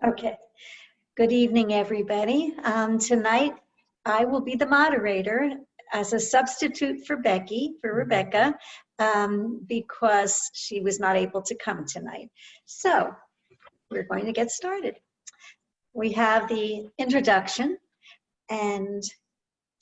Okay. Good evening, everybody. Tonight, I will be the moderator as a substitute for Rebecca, because she was not able to come tonight. So we're going to get started. We have the introduction, and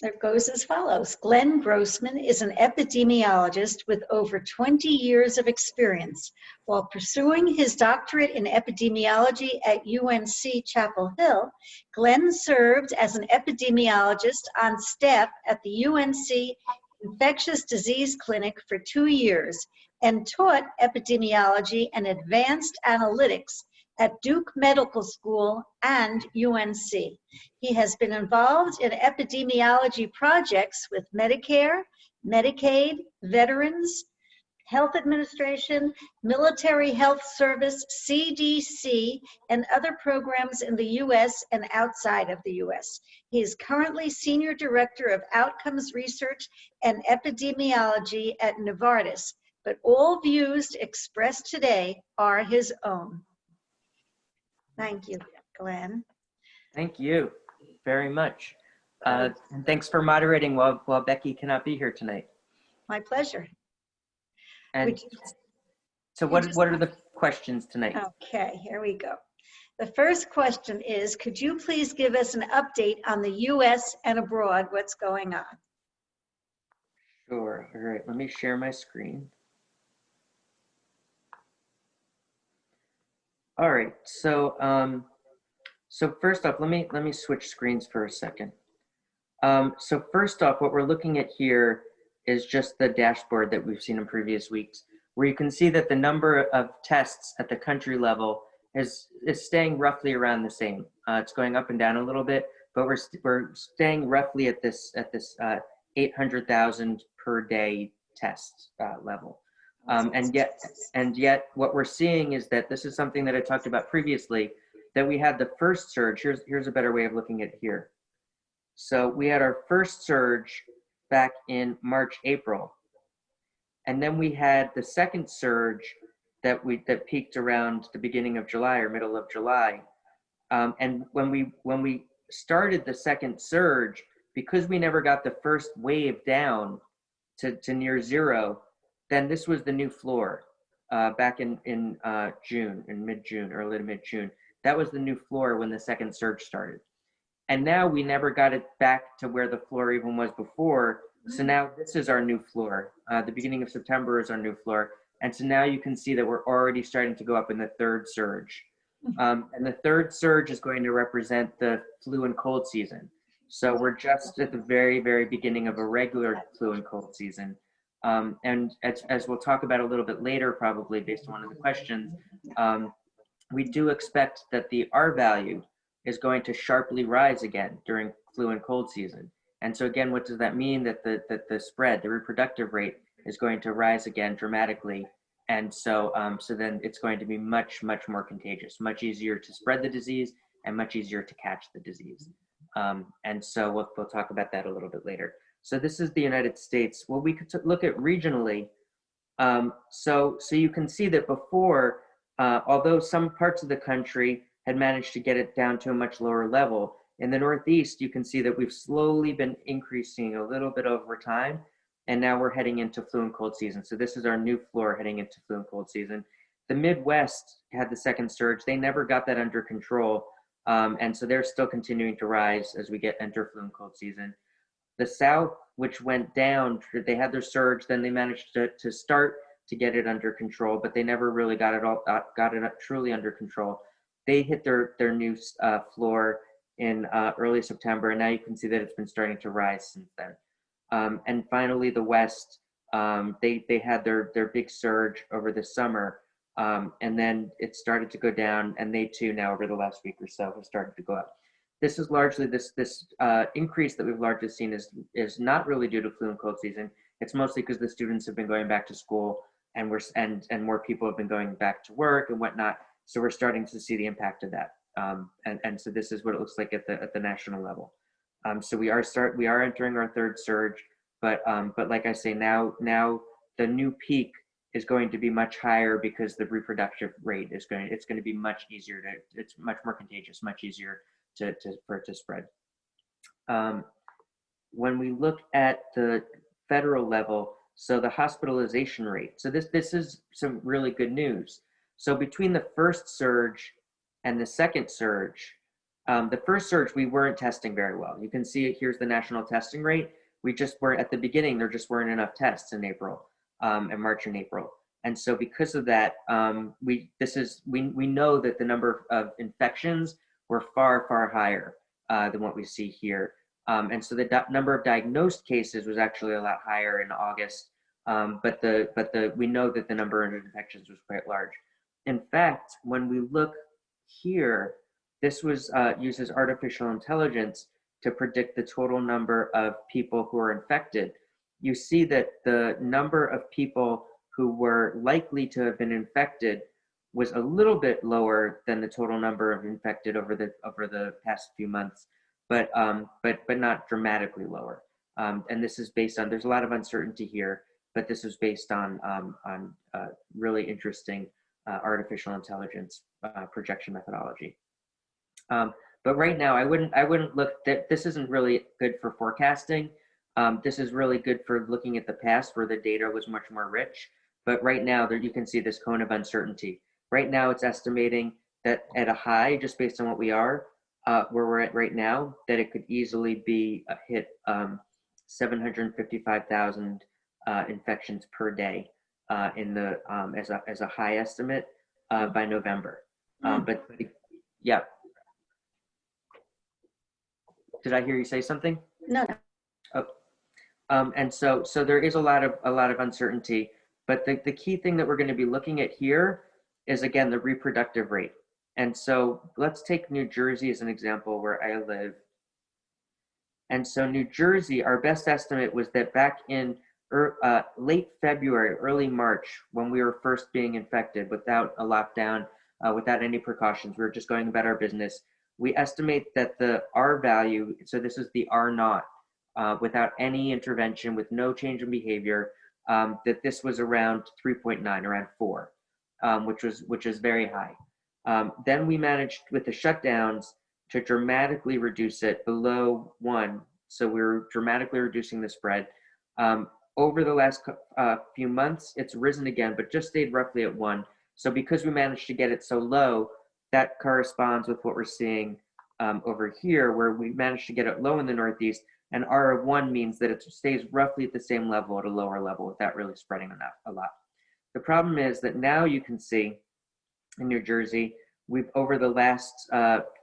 it goes as follows. Glenn Grossman is an epidemiologist with over 20 years of experience. While pursuing his doctorate in epidemiology at UNC Chapel Hill, Glenn served as an epidemiologist on staff at the UNC Infectious Disease Clinic for 2 years and taught epidemiology and advanced analytics at Duke Medical School and UNC. He has been involved in epidemiology projects with Medicare, Medicaid, Veterans, Health Administration, Military Health Service, CDC, and other programs in the U.S. and outside of the U.S. He is currently Senior Director of Outcomes Research and Epidemiology at Novartis, but all views expressed today are his own. Thank you, Glenn. Thank you very much. And thanks for moderating while Becky cannot be here tonight. My pleasure. And so what are the questions tonight? Okay, here we go. The first question is, could you please give us an update on the U.S. and abroad, what's going on? Sure. All right, let me share my screen. All right, so so first off, let me switch screens for a second. So first off, what we're looking at here is just the dashboard that we've seen in previous weeks, where you can see that the number of tests at the country level is staying roughly around the same. It's going up and down a little bit, but we're staying roughly at this 800,000 per day test level. And yet what we're seeing is that this is something that I talked about previously, that we had the first surge. Here's a better way of looking at it here. So we had our first surge back in March, April. And then we had the second surge that peaked around the beginning of July or middle of July. And when we started the second surge, because we never got the first wave down to near zero, then this was the new floor back in June, in mid-June, early to mid-June. That was the new floor when the second surge started. And now we never got it back to where the floor even was before. So now this is our new floor. The beginning of September is our new floor. And so now you can see that we're already starting to go up in the third surge. And the third surge is going to represent the flu and cold season. So we're just at the very, very beginning of a regular flu and cold season. And as we'll talk about a little bit later, probably based on one of the questions, we do expect that the R value is going to sharply rise again during flu and cold season. And so again, what does that mean? That the spread, the reproductive rate, is going to rise again dramatically. And so so then it's going to be much, much more contagious, much easier to spread the disease and much easier to catch the disease. And so we'll talk about that a little bit later. So this is the United States. Well, we could look at regionally. So you can see that before, although some parts of the country had managed to get it down to a much lower level, in the Northeast, you can see that we've slowly been increasing a little bit over time, and now we're heading into flu and cold season. So this is our new floor heading into flu and cold season. The Midwest had the second surge. They never got that under control, and so they're still continuing to rise as we enter flu and cold season. The South, which went down, they had their surge, then they managed to start to get it under control, but they never really got it truly under control. They hit their new floor in early September, and now you can see that it's been starting to rise since then. And finally, the West, they had their big surge over the summer, and then it started to go down, and they too now over the last week or so have started to go up. This is largely this increase that we've largely seen is not really due to flu and cold season. It's mostly because the students have been going back to school, and more people have been going back to work and whatnot. So we're starting to see the impact of that. And so this is what it looks like at the national level. So we are entering our third surge, but like I say, now the new peak is going to be much higher because the reproductive rate is it's going to be much easier it's much more contagious, much easier for it to spread. When we look at the federal level, so the hospitalization rate, so this is some really good news. So between the first surge and the second surge, the first surge, we weren't testing very well. You can see it, here's the national testing rate. We just weren't, at the beginning, there just weren't enough tests in April, in March and April. And so because of that, we know that the number of infections were far, far higher than what we see here. And so the number of diagnosed cases was actually a lot higher in August, but we know that the number of infections was quite large. In fact, when we look here, this was uses artificial intelligence to predict the total number of people who are infected. You see that the number of people who were likely to have been infected was a little bit lower than the total number of infected over the past few months, but not dramatically lower. And this is based on, there's a lot of uncertainty here, but this is based on really interesting artificial intelligence projection methodology. But right now, I wouldn't look, this isn't really good for forecasting. This is really good for looking at the past where the data was much more rich. But right now, there you can see this cone of uncertainty. Right now, it's estimating that at a high, just based on what we are, where we're at right now, that it could easily be hit 755,000 infections per day in the as a high estimate by November. But yeah. Did I hear you say something? No. Oh. And so there is a lot of uncertainty, but the key thing that we're going to be looking at here is, again, the reproductive rate. And so let's take New Jersey as an example where I live. And so New Jersey, our best estimate was that back in late February, early March, when we were first being infected without a lockdown, without any precautions, we were just going about our business. We estimate that the R value, so this is the R naught, without any intervention, with no change in behavior, that this was around 3.9, around 4, which is very high. Then we managed with the shutdowns to dramatically reduce it below 1. So we were dramatically reducing the spread. Over the last few months, it's risen again, but just stayed roughly at 1. So because we managed to get it so low, that corresponds with what we're seeing over here, where we managed to get it low in the Northeast, and R of 1 means that it stays roughly at the same level at a lower level without really spreading a lot. The problem is that now you can see in New Jersey, we've over the last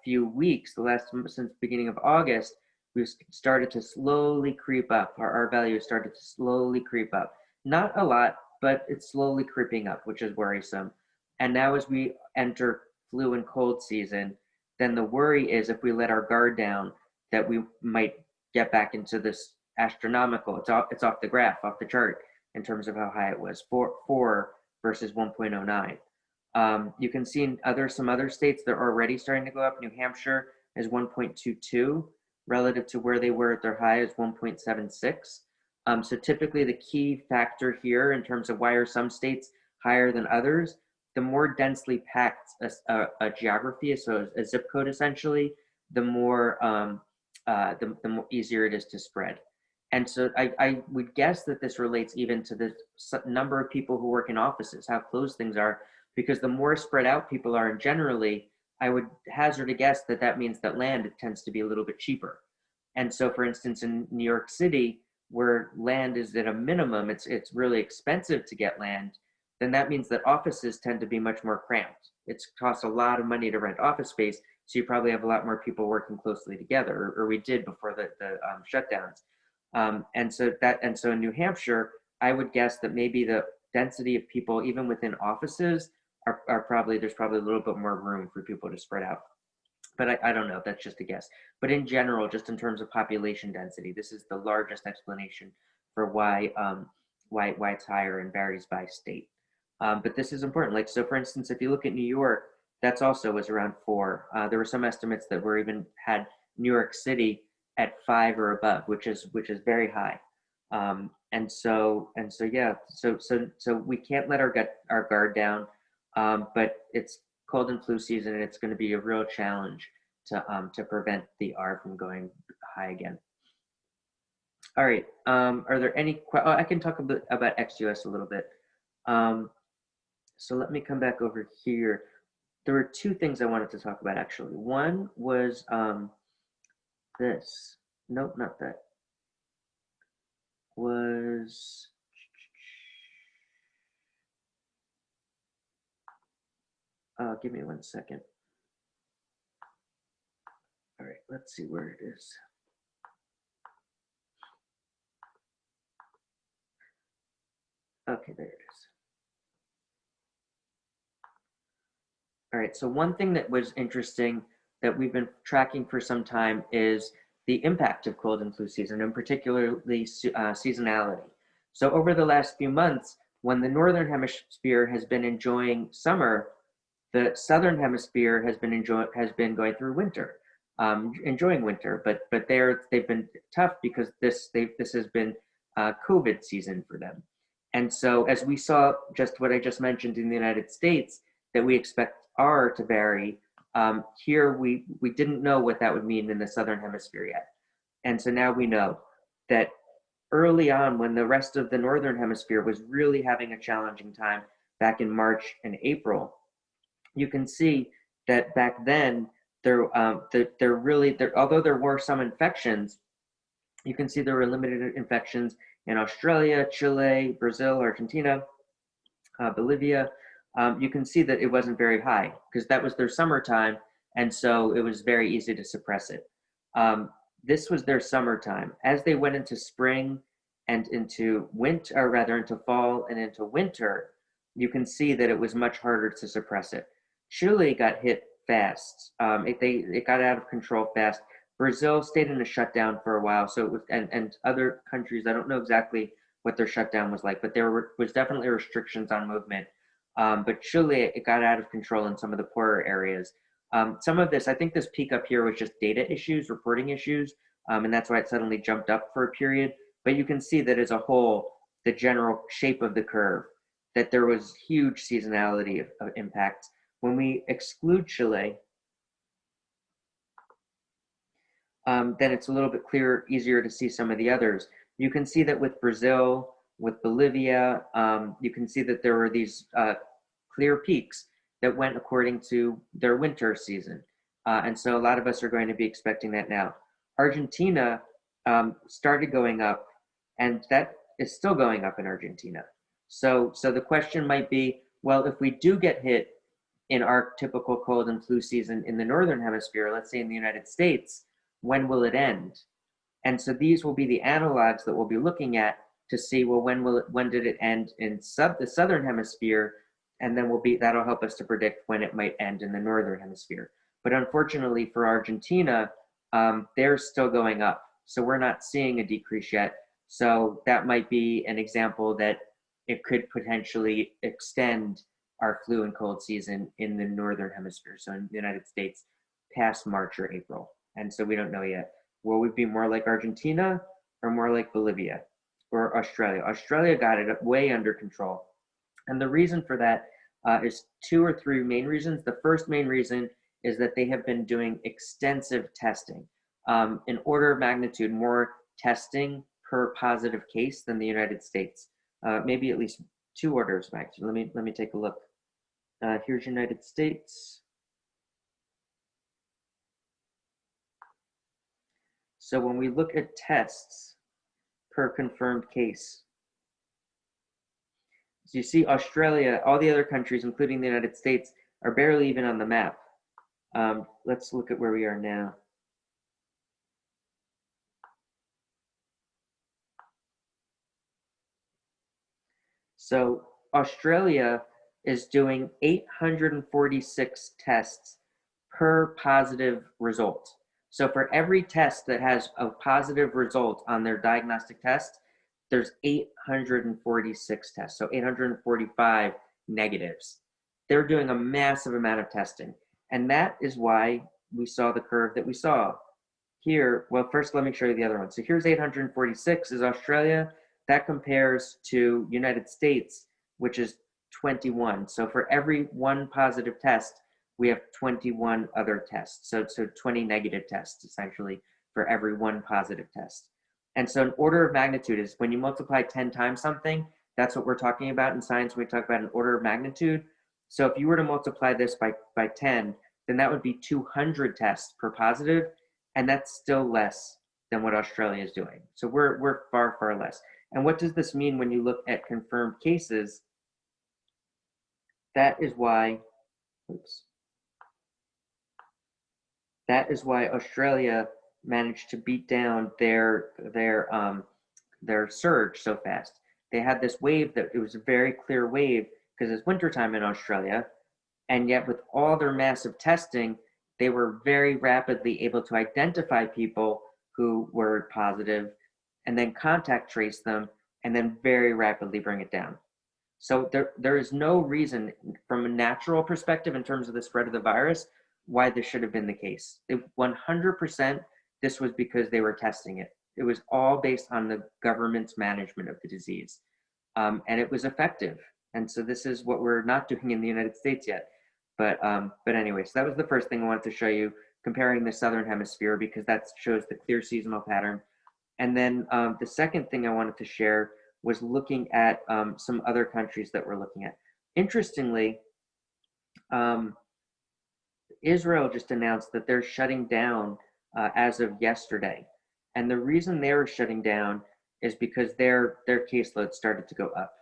few weeks, since the beginning of August, we've started to slowly creep up. Our R value has started to slowly creep up. Not a lot, but it's slowly creeping up, which is worrisome. And now as we enter flu and cold season, then the worry is if we let our guard down, that we might get back into this astronomical, it's off the graph, off the chart in terms of how high it was, 4 versus 1.09. You can see in some other states, they're already starting to go up. New Hampshire is 1.22 relative to where they were at their high is 1.76. So typically the key factor here in terms of why are some states higher than others, the more densely packed a geography, so a zip code essentially, the more easier it is to spread. And so I would guess that this relates even to the number of people who work in offices, how close things are, because the more spread out people are, and generally, I would hazard a guess that that means that land tends to be a little bit cheaper. And so, for instance, in New York City, where land is at a minimum, it's really expensive to get land, then that means that offices tend to be much more cramped. It costs a lot of money to rent office space, so you probably have a lot more people working closely together, or we did before the shutdowns. And so in New Hampshire, I would guess that maybe the density of people, even within offices, there's probably a little bit more room for people to spread out. But I don't know, that's just a guess. But in general, just in terms of population density, this is the largest explanation for why it's higher and varies by state. But this is important. Like, so for instance, if you look at New York, that's also was around 4. There were some estimates that were even had New York City at 5 or above, which is very high. Yeah, so we can't let our guard down, but it's cold and flu season, and it's going to be a real challenge to prevent the R from going high again. All right. Are there any? I can talk a bit about ex-US a little bit. So let me come back over here. There were two things I wanted to talk about actually. One was this. Nope, not that. Was give me 1 second. All right, let's see where it is. Okay, there it is. All right, so one thing that was interesting that we've been tracking for some time is the impact of cold and flu season, and particularly seasonality. So over the last few months, when the Northern Hemisphere has been enjoying summer, the Southern Hemisphere has been going through winter, enjoying winter, but they've been tough because this has been COVID season for them. And so as we saw just what I just mentioned in the United States, that we expect R to vary, here we didn't know what that would mean in the Southern Hemisphere yet. And so now we know that early on, when the rest of the Northern Hemisphere was really having a challenging time back in March and April, you can see that back then, although there were some infections, you can see there were limited infections in Australia, Chile, Brazil, Argentina, Bolivia. You can see that it wasn't very high because that was their summertime, and so it was very easy to suppress it. This was their summertime. As they went into spring and into winter, or rather into fall and into winter, you can see that it was much harder to suppress it. Chile got hit fast. It got out of control fast. Brazil stayed in a shutdown for a while. So it was, and other countries, I don't know exactly what their shutdown was like, but there was definitely restrictions on movement. But Chile, it got out of control in some of the poorer areas. Some of this, I think this peak up here was just data issues, reporting issues, and that's why it suddenly jumped up for a period. But you can see that as a whole, the general shape of the curve, that there was huge seasonality of impacts. When we exclude Chile, then it's a little bit clearer, easier to see some of the others. You can see that with Brazil, with Bolivia, you can see that there were these clear peaks that went according to their winter season. And so a lot of us are going to be expecting that now. Argentina started going up, and that is still going up in Argentina. So the question might be, well, if we do get hit in our typical cold and flu season in the Northern Hemisphere, let's say in the United States, when will it end? And so these will be the analogs that we'll be looking at to see, well, when did it end in the Southern Hemisphere? And then that'll help us to predict when it might end in the Northern Hemisphere. But unfortunately for Argentina, they're still going up. So we're not seeing a decrease yet. So that might be an example that it could potentially extend our flu and cold season in the Northern Hemisphere. So in the United States, past March or April. And so we don't know yet. Will we be more like Argentina or more like Bolivia or Australia? Australia got it way under control. And the reason for that is 2 or 3 main reasons. The first main reason is that they have been doing extensive testing. In order of magnitude, more testing per positive case than the United States. Maybe at least 2 orders of magnitude. Let me take a look. Here's United States. So when we look at tests per confirmed case, so you see Australia, all the other countries, including the United States, are barely even on the map. Let's look at where we are now. So Australia is doing 846 tests per positive result. So for every test that has a positive result on their diagnostic test, there's 846 tests, so 845 negatives. They're doing a massive amount of testing. And that is why we saw the curve that we saw here. Well, first, let me show you the other one. So here's 846 is Australia. That compares to United States, which is 21. So for every one positive test, we have 21 other tests. So 20 negative tests, essentially, for every one positive test. And so an order of magnitude is when you multiply 10 times something, that's what we're talking about in science when we talk about an order of magnitude. So if you were to multiply this by 10, then that would be 200 tests per positive, and that's still less than what Australia is doing. So we're far, far less. And what does this mean when you look at confirmed cases? That is why, that is why Australia managed to beat down their surge so fast. They had this wave that it was a very clear wave because it's wintertime in Australia, and yet with all their massive testing, they were very rapidly able to identify people who were positive and then contact trace them and then very rapidly bring it down. So there is no reason from a natural perspective in terms of the spread of the virus why this should have been the case. 100% this was because they were testing it. It was all based on the government's management of the disease. And it was effective. And so this is what we're not doing in the United States yet. But anyway, so that was the first thing I wanted to show you, comparing the Southern Hemisphere, because that shows the clear seasonal pattern. And then the second thing I wanted to share was looking at some other countries that we're looking at. Interestingly, Israel just announced that they're shutting down as of yesterday. And the reason they were shutting down is because their caseload started to go up.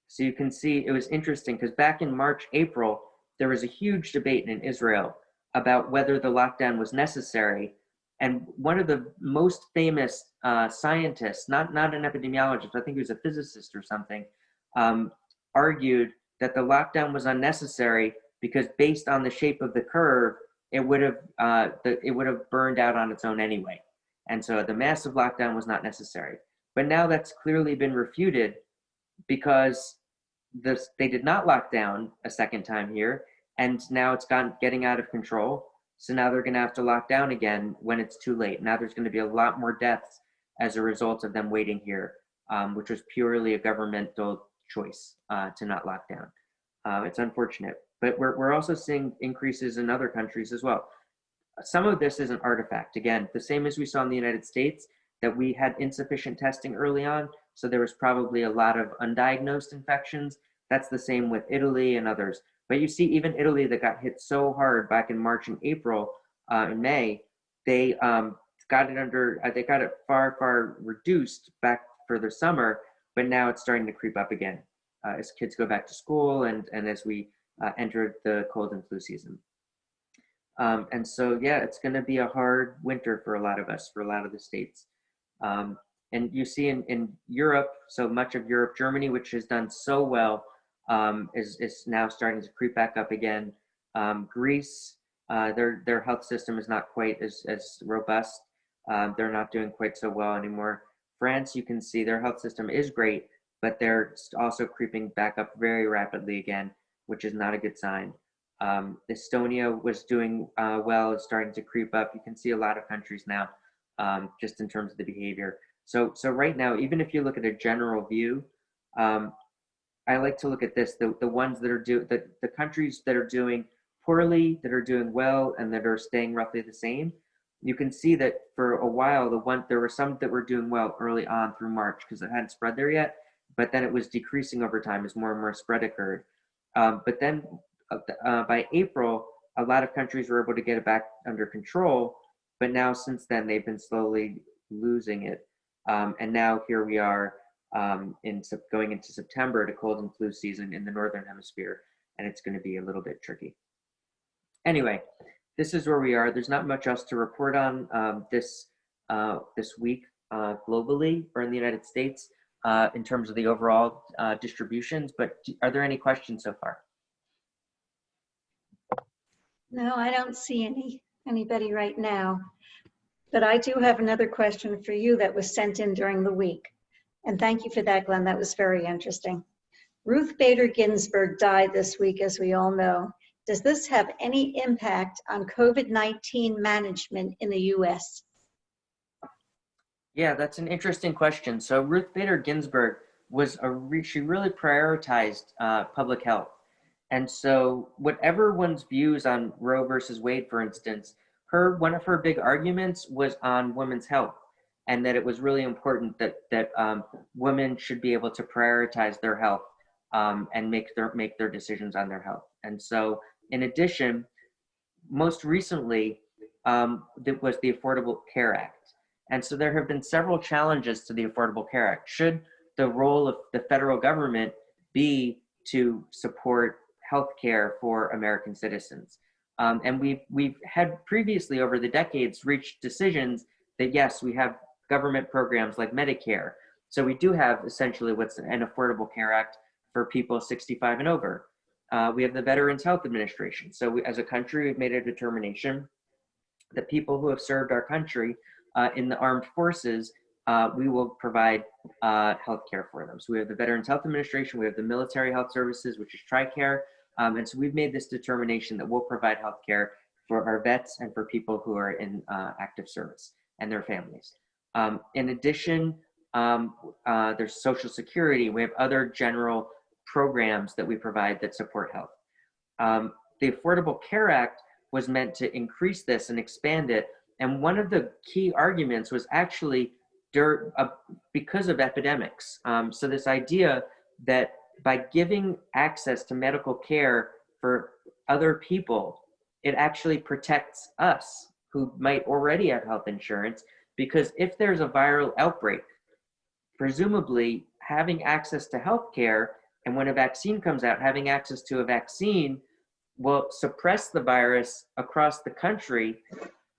So you can see it was interesting because back in March, April, there was a huge debate in Israel about whether the lockdown was necessary. And one of the most famous scientists, not an epidemiologist, I think he was a physicist or something, argued that the lockdown was unnecessary because based on the shape of the curve, it would have burned out on its own anyway. And so the massive lockdown was not necessary. But now that's clearly been refuted because they did not lock down a second time here, and now it's getting out of control. So now they're going to have to lock down again when it's too late. Now there's going to be a lot more deaths as a result of them waiting here, which was purely a governmental choice to not lock down. It's unfortunate, but we're also seeing increases in other countries as well. Some of this is an artifact. Again, the same as we saw in the United States, that we had insufficient testing early on, so there was probably a lot of undiagnosed infections. That's the same with Italy and others. But you see, even Italy that got hit so hard back in March and April and May, they got it far, far reduced back for the summer, but now it's starting to creep up again as kids go back to school and as we enter the cold and flu season. And so, yeah, it's going to be a hard winter for a lot of us, for a lot of the states. And you see in Europe, so much of Europe, Germany, which has done so well, is now starting to creep back up again. Greece, their health system is not quite as robust. They're not doing quite so well anymore. France, you can see their health system is great, but they're also creeping back up very rapidly again, which is not a good sign. Estonia was doing well, is starting to creep up. You can see a lot of countries now, just in terms of the behavior. So right now, even if you look at a general view, I like to look at this, the ones that are the countries that are doing poorly, that are doing well, and that are staying roughly the same. You can see that for a while, there were some that were doing well early on through March because it hadn't spread there yet, but then it was decreasing over time as more and more spread occurred. But then by April, a lot of countries were able to get it back under control, but now since then they've been slowly losing it. And now here we are going into September to cold and flu season in the Northern Hemisphere, and it's going to be a little bit tricky. Anyway, this is where we are. There's not much else to report on this week globally or in the United States in terms of the overall distributions, but are there any questions so far? No, I don't see anybody right now. But I do have another question for you that was sent in during the week. And thank you for that, Glenn. That was very interesting. Ruth Bader Ginsburg died this week, as we all know. Does this have any impact on COVID-19 management in the U.S.? Yeah, that's an interesting question. So Ruth Bader Ginsburg she really prioritized public health. And so whatever one's views on Roe versus Wade, for instance, one of her big arguments was on women's health, and that it was really important that women should be able to prioritize their health, and make their decisions on their health. And so, in addition, most recently, that was the Affordable Care Act. And so there have been several challenges to the Affordable Care Act. Should the role of the federal government be to support healthcare for American citizens? And we've had previously over the decades reached decisions that yes, we have government programs like Medicare. So we do have essentially what's an Affordable Care Act for people 65 and over. We have the Veterans Health Administration. So as a country, we've made a determination that people who have served our country in the armed forces, we will provide health care for them. So we have the Veterans Health Administration, we have the Military Health Services, which is TRICARE. And so we've made this determination that we'll provide health care for our vets and for people who are in active service and their families. In addition, there's Social Security. We have other general programs that we provide that support health. The Affordable Care Act was meant to increase this and expand it. And one of the key arguments was actually because of epidemics. So this idea that by giving access to medical care for other people, it actually protects us who might already have health insurance, because if there's a viral outbreak, presumably having access to health care, and when a vaccine comes out, having access to a vaccine will suppress the virus across the country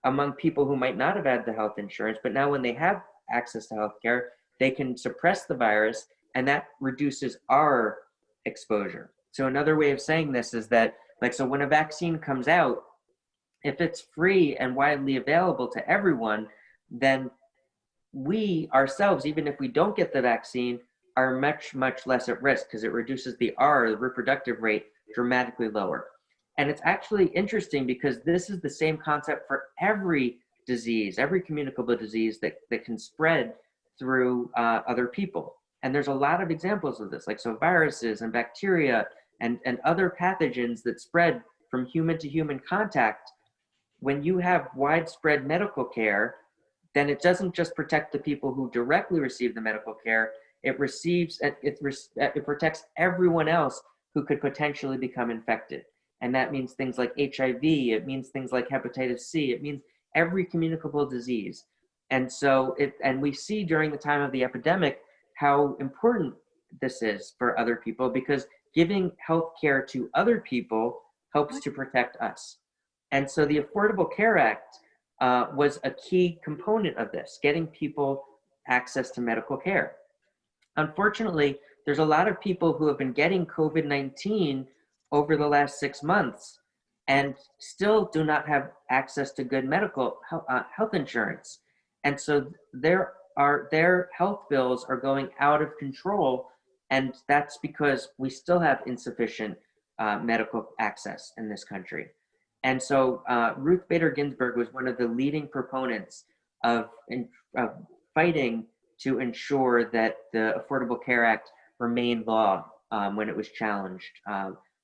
among people who might not have had the health insurance, but now when they have access to health care, they can suppress the virus, and that reduces our exposure. So another way of saying this is that, so when a vaccine comes out, if it's free and widely available to everyone, then we ourselves, even if we don't get the vaccine, are much, much less at risk, because it reduces the reproductive rate, dramatically lower. And it's actually interesting because this is the same concept for every disease, every communicable disease that can spread through other people. And there's a lot of examples of this, so viruses and bacteria and other pathogens that spread from human to human contact. When you have widespread medical care, then it doesn't just protect the people who directly receive the medical care, it protects everyone else who could potentially become infected. And that means things like HIV, it means things like hepatitis C, it means every communicable disease. And so we see during the time of the epidemic how important this is for other people, because giving health care to other people helps to protect us. And so the Affordable Care Act was a key component of this, getting people access to medical care. Unfortunately, there's a lot of people who have been getting COVID-19 over the last 6 months and still do not have access to good medical health insurance. And so their health bills are going out of control, and that's because we still have insufficient medical access in this country. And so Ruth Bader Ginsburg was one of the leading proponents of fighting to ensure that the Affordable Care Act remained law when it was challenged.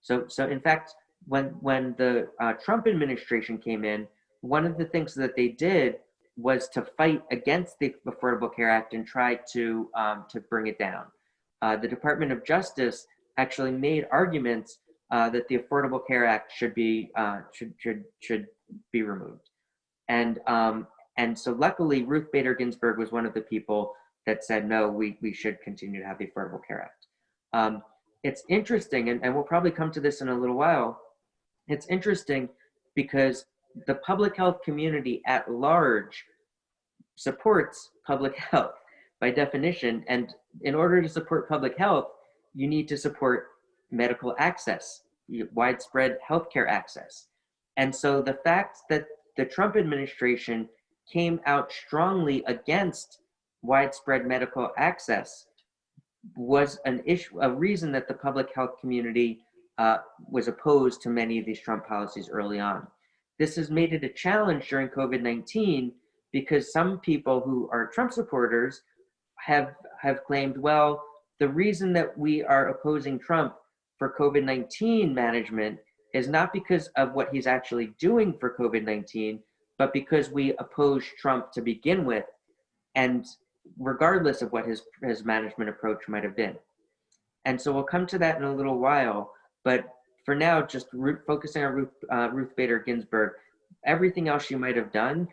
So in fact, when the Trump administration came in, one of the things that they did was to fight against the Affordable Care Act and try to bring it down. The Department of Justice actually made arguments that the Affordable Care Act should be removed, and so luckily Ruth Bader Ginsburg was one of the people that said no, we should continue to have the Affordable Care Act. It's interesting, and we'll probably come to this in a little while. It's interesting because the public health community at large supports public health by definition, and in order to support public health, you need to support medical access, widespread healthcare access. And so the fact that the Trump administration came out strongly against widespread medical access was a reason that the public health community was opposed to many of these Trump policies early on. This has made it a challenge during COVID-19 because some people who are Trump supporters have claimed, well, the reason that we are opposing Trump for COVID-19 management is not because of what he's actually doing for COVID-19, but because we oppose Trump to begin with, and regardless of what his management approach might have been. And so we'll come to that in a little while, but for now, just focusing on Ruth Bader Ginsburg, everything else she might have done,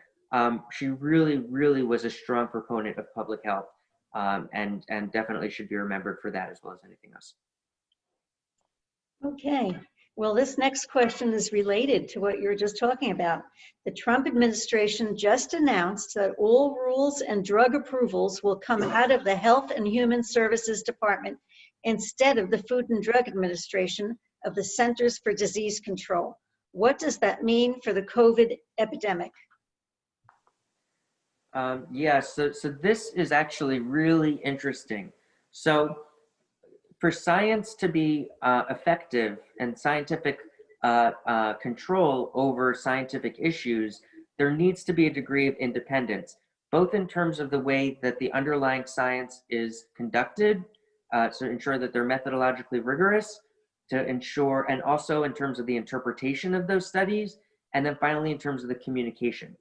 she really, really was a strong proponent of public health, and definitely should be remembered for that as well as anything else. Okay, well, this next question is related to what you were just talking about. The Trump administration just announced that all rules and drug approvals will come out of the Health and Human Services Department instead of the Food and Drug Administration of the Centers for Disease Control. What does that mean for the COVID epidemic? Yeah, so this is actually really interesting. So for science to be effective and scientific control over scientific issues, there needs to be a degree of independence, both in terms of the way that the underlying science is conducted, to ensure that they're methodologically rigorous, to ensure, and also in terms of the interpretation of those studies, and then finally in terms of the communication.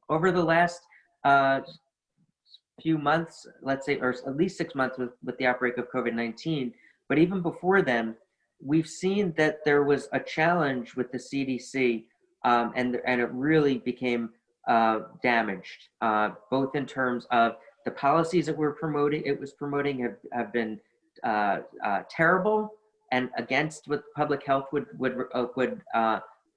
Over the last few months, let's say, or at least 6 months with the outbreak of COVID-19, but even before then, we've seen that there was a challenge with the CDC, and it really became damaged, both in terms of the policies that it was promoting have been terrible and against what public health would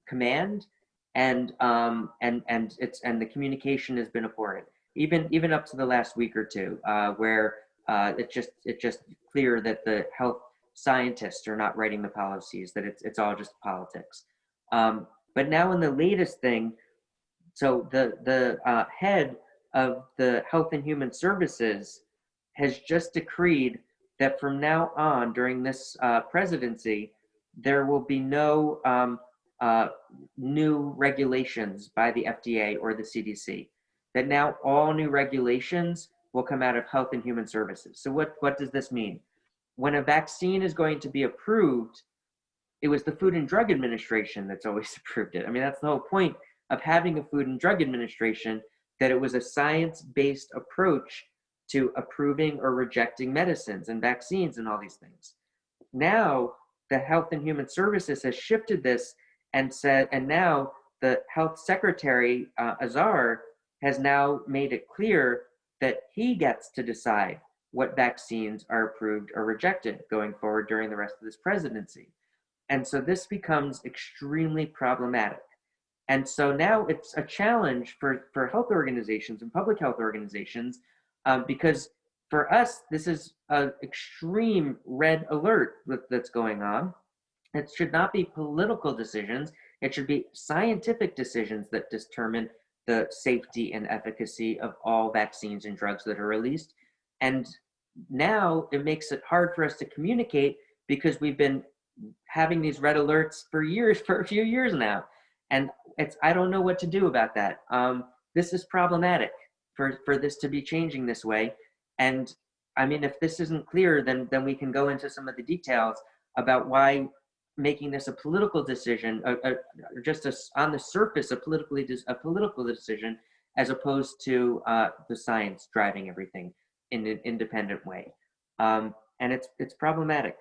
command, and the communication has been abhorrent. Even up to the last week or two, where it's just clear that the health scientists are not writing the policies, that it's all just politics. But now in the latest thing, so the head of the Health and Human Services has just decreed that from now on, during this presidency, there will be no new regulations by the FDA or the CDC. That now all new regulations will come out of Health and Human Services. So what does this mean? When a vaccine is going to be approved, it was the Food and Drug Administration that's always approved it. I mean, that's the whole point of having a Food and Drug Administration, that it was a science-based approach to approving or rejecting medicines and vaccines and all these things. Now, the Health and Human Services has shifted this and said, and now the Health Secretary, Azar, has now made it clear that he gets to decide what vaccines are approved or rejected going forward during the rest of this presidency. And so this becomes extremely problematic. And so now it's a challenge for health organizations and public health organizations, because for us, this is an extreme red alert that's going on. It should not be political decisions. It should be scientific decisions that determine the safety and efficacy of all vaccines and drugs that are released. And now it makes it hard for us to communicate, because we've been having these red alerts for a few years now. And I don't know what to do about that. This is problematic for this to be changing this way. And I mean, if this isn't clear, then we can go into some of the details about why making this a political decision, just on the surface, a political decision, as opposed to the science driving everything in an independent way, and it's problematic.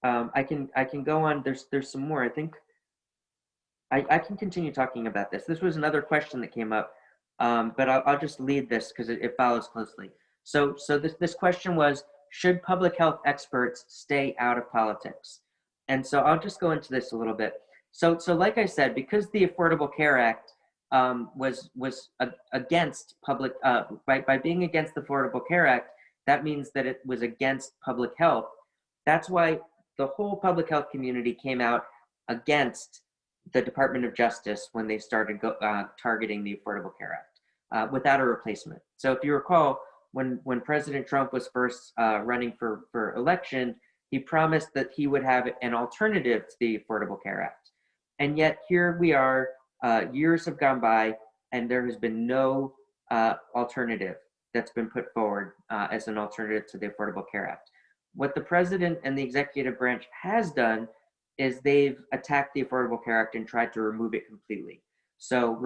I can go on. There's some more. I think I can continue talking about this. This was another question that came up, but I'll just lead this because it follows closely. So this question was, should public health experts stay out of politics? And so I'll just go into this a little bit. So like I said, because the Affordable Care Act was against public, by being against the Affordable Care Act, that means that it was against public health. That's why the whole public health community came out against the Department of Justice when they started targeting the Affordable Care Act without a replacement. So if you recall, when President Trump was first running for election, he promised that he would have an alternative to the Affordable Care Act. And yet here we are, years have gone by, and there has been no alternative that's been put forward as an alternative to the Affordable Care Act. What the president and the executive branch has done is they've attacked the Affordable Care Act and tried to remove it completely. So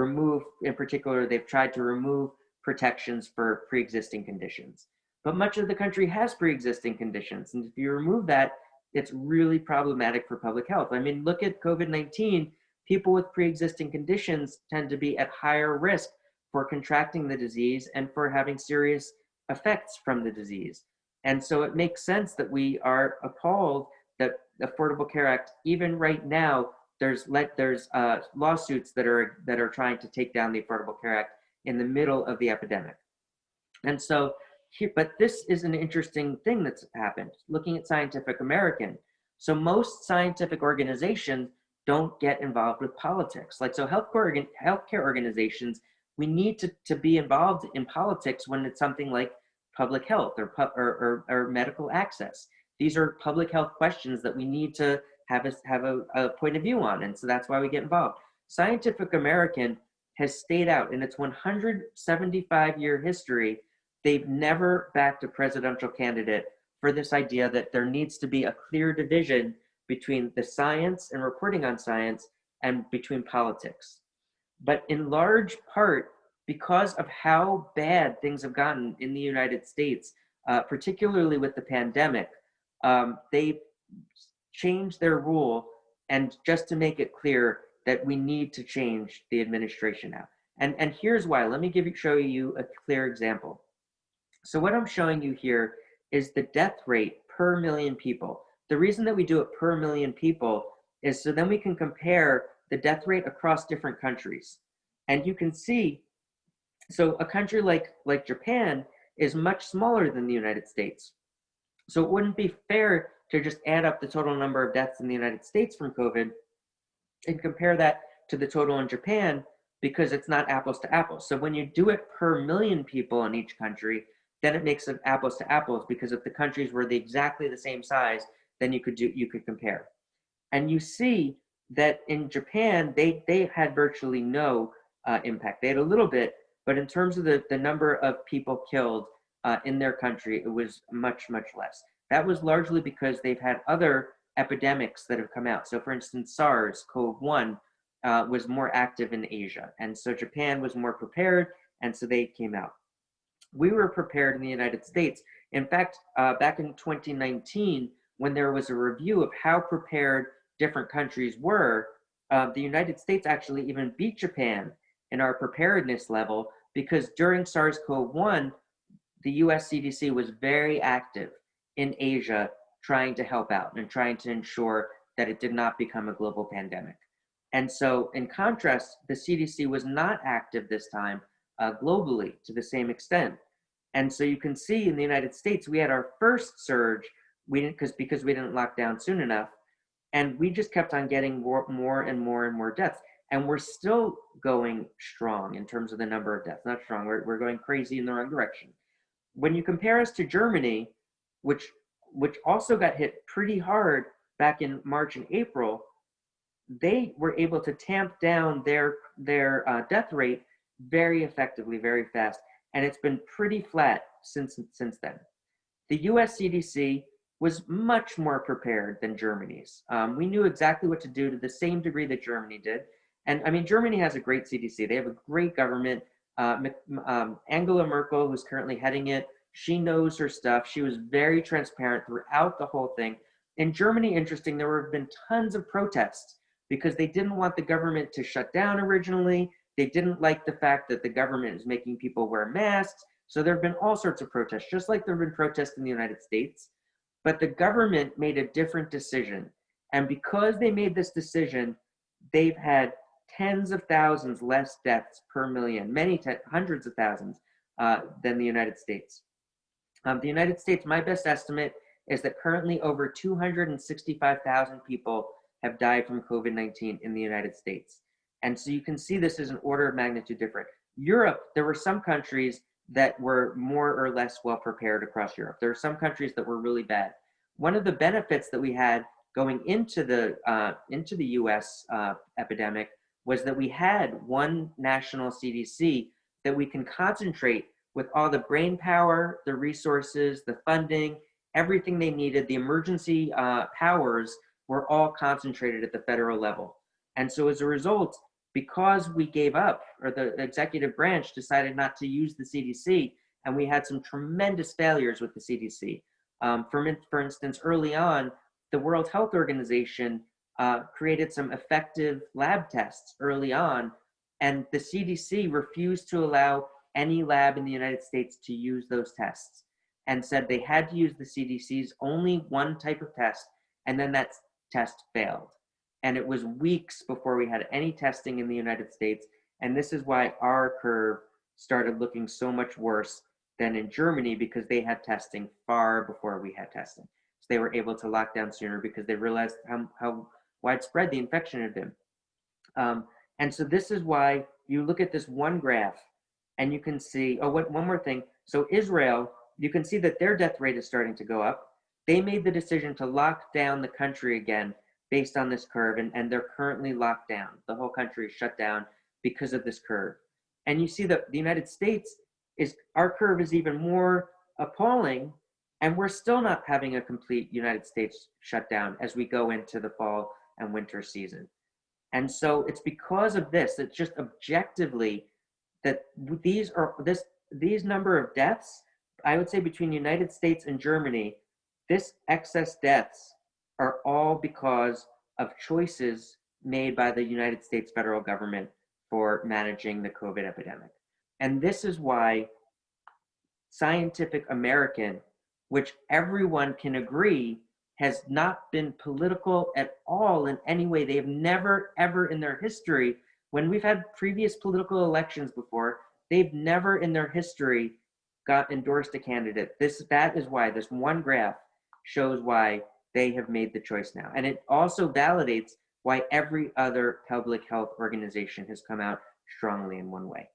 in particular, they've tried to remove protections for pre-existing conditions. But much of the country has pre-existing conditions. And if you remove that, it's really problematic for public health. I mean, look at COVID-19. People with pre-existing conditions tend to be at higher risk for contracting the disease and for having serious effects from the disease. And so it makes sense that we are appalled that the Affordable Care Act, even right now, there's lawsuits that are trying to take down the Affordable Care Act in the middle of the epidemic. And so, but this is an interesting thing that's happened, looking at Scientific American. So most scientific organizations don't get involved with politics. Like, so healthcare organizations, we need to be involved in politics when it's something like public health or medical access. These are public health questions that we need to have a point of view on. And so that's why we get involved. Scientific American has stayed out in its 175-year history. They've never backed a presidential candidate for this idea that there needs to be a clear division between the science and reporting on science and between politics. But in large part, because of how bad things have gotten in the United States, particularly with the pandemic, they've changed their rule, and just to make it clear that we need to change the administration now. And here's why. Let me show you a clear example. So what I'm showing you here is the death rate per million people. The reason that we do it per million people is so then we can compare the death rate across different countries. And you can see, so a country like Japan is much smaller than the United States. So it wouldn't be fair to just add up the total number of deaths in the United States from COVID and compare that to the total in Japan, because it's not apples to apples. So when you do it per million people in each country, then it makes it apples to apples, because if the countries were exactly the same size, then you could compare. And you see that in Japan, they had virtually no impact. They had a little bit, but in terms of the number of people killed in their country, it was much, much less. That was largely because they've had other epidemics that have come out. So for instance, SARS-CoV-1 was more active in Asia. And so Japan was more prepared, and so they came out. We were prepared in the United States. In fact, back in 2019, when there was a review of how prepared different countries were, the United States actually even beat Japan in our preparedness level, because during SARS-CoV-1, the US CDC was very active in Asia trying to help out and trying to ensure that it did not become a global pandemic. And so in contrast, the CDC was not active this time globally to the same extent. And so you can see in the United States, we had our first surge, because we didn't lock down soon enough, and we just kept on getting more and more deaths. And we're still going strong in terms of the number of deaths. Not strong, we're going crazy in the wrong direction. When you compare us to Germany, which also got hit pretty hard back in March and April, they were able to tamp down their death rate very effectively, very fast, and it's been pretty flat since then. The US CDC was much more prepared than Germany's. We knew exactly what to do to the same degree that Germany did. And I mean, Germany has a great CDC. They have a great government. Angela Merkel, who's currently heading it, she knows her stuff. She was very transparent throughout the whole thing. In Germany, interesting, there have been tons of protests because they didn't want the government to shut down originally. They didn't like the fact that the government is making people wear masks. So there have been all sorts of protests, just like there have been protests in the United States. But the government made a different decision. And because they made this decision, they've had tens of thousands less deaths per million, hundreds of thousands than the United States. The United States, my best estimate is that currently over 265,000 people have died from COVID-19 in the United States. And so you can see this is an order of magnitude different. Europe, there were some countries that were more or less well prepared across Europe. There are some countries that were really bad. One of the benefits that we had going into the US epidemic was that we had one national CDC that we can concentrate with all the brain power, the resources, the funding, everything they needed, the emergency powers were all concentrated at the federal level. And so as a result, because we gave up, or the executive branch decided not to use the CDC, and we had some tremendous failures with the CDC. For instance, early on, the World Health Organization created some effective lab tests early on, and the CDC refused to allow any lab in the United States to use those tests, and said they had to use the CDC's only one type of test, and then that test failed. And it was weeks before we had any testing in the United States, and this is why our curve started looking so much worse than in Germany, because they had testing far before we had testing. So they were able to lock down sooner because they realized how widespread the infection had been. And so this is why you look at this one graph and you can see, one more thing. So Israel, you can see that their death rate is starting to go up. They made the decision to lock down the country again based on this curve, and they're currently locked down. The whole country is shut down because of this curve. And you see that the United States, our curve is even more appalling, and we're still not having a complete United States shutdown as we go into the fall and winter season. And so it's because of this, it's just objectively that these number of deaths, I would say between the United States and Germany, this excess deaths are all because of choices made by the United States federal government for managing the COVID epidemic. And this is why Scientific American, which everyone can agree has not been political at all in any way. They have never, ever in their history, when we've had previous political elections before, they've never in their history got endorsed a candidate. That is why this one graph shows why they have made the choice now. And it also validates why every other public health organization has come out strongly in one way.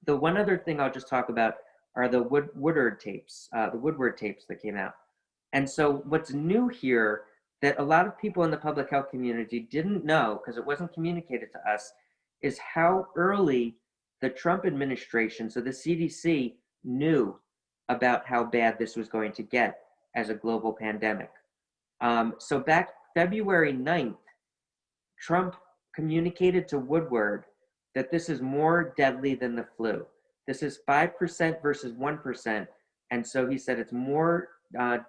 The one other thing I'll just talk about are the Woodward tapes that came out. And so what's new here that a lot of people in the public health community didn't know, because it wasn't communicated to us, is how early the Trump administration, so the CDC, knew about how bad this was going to get as a global pandemic. So back February 9th, Trump communicated to Woodward that this is more deadly than the flu. This is 5% versus 1%. And so he said it's more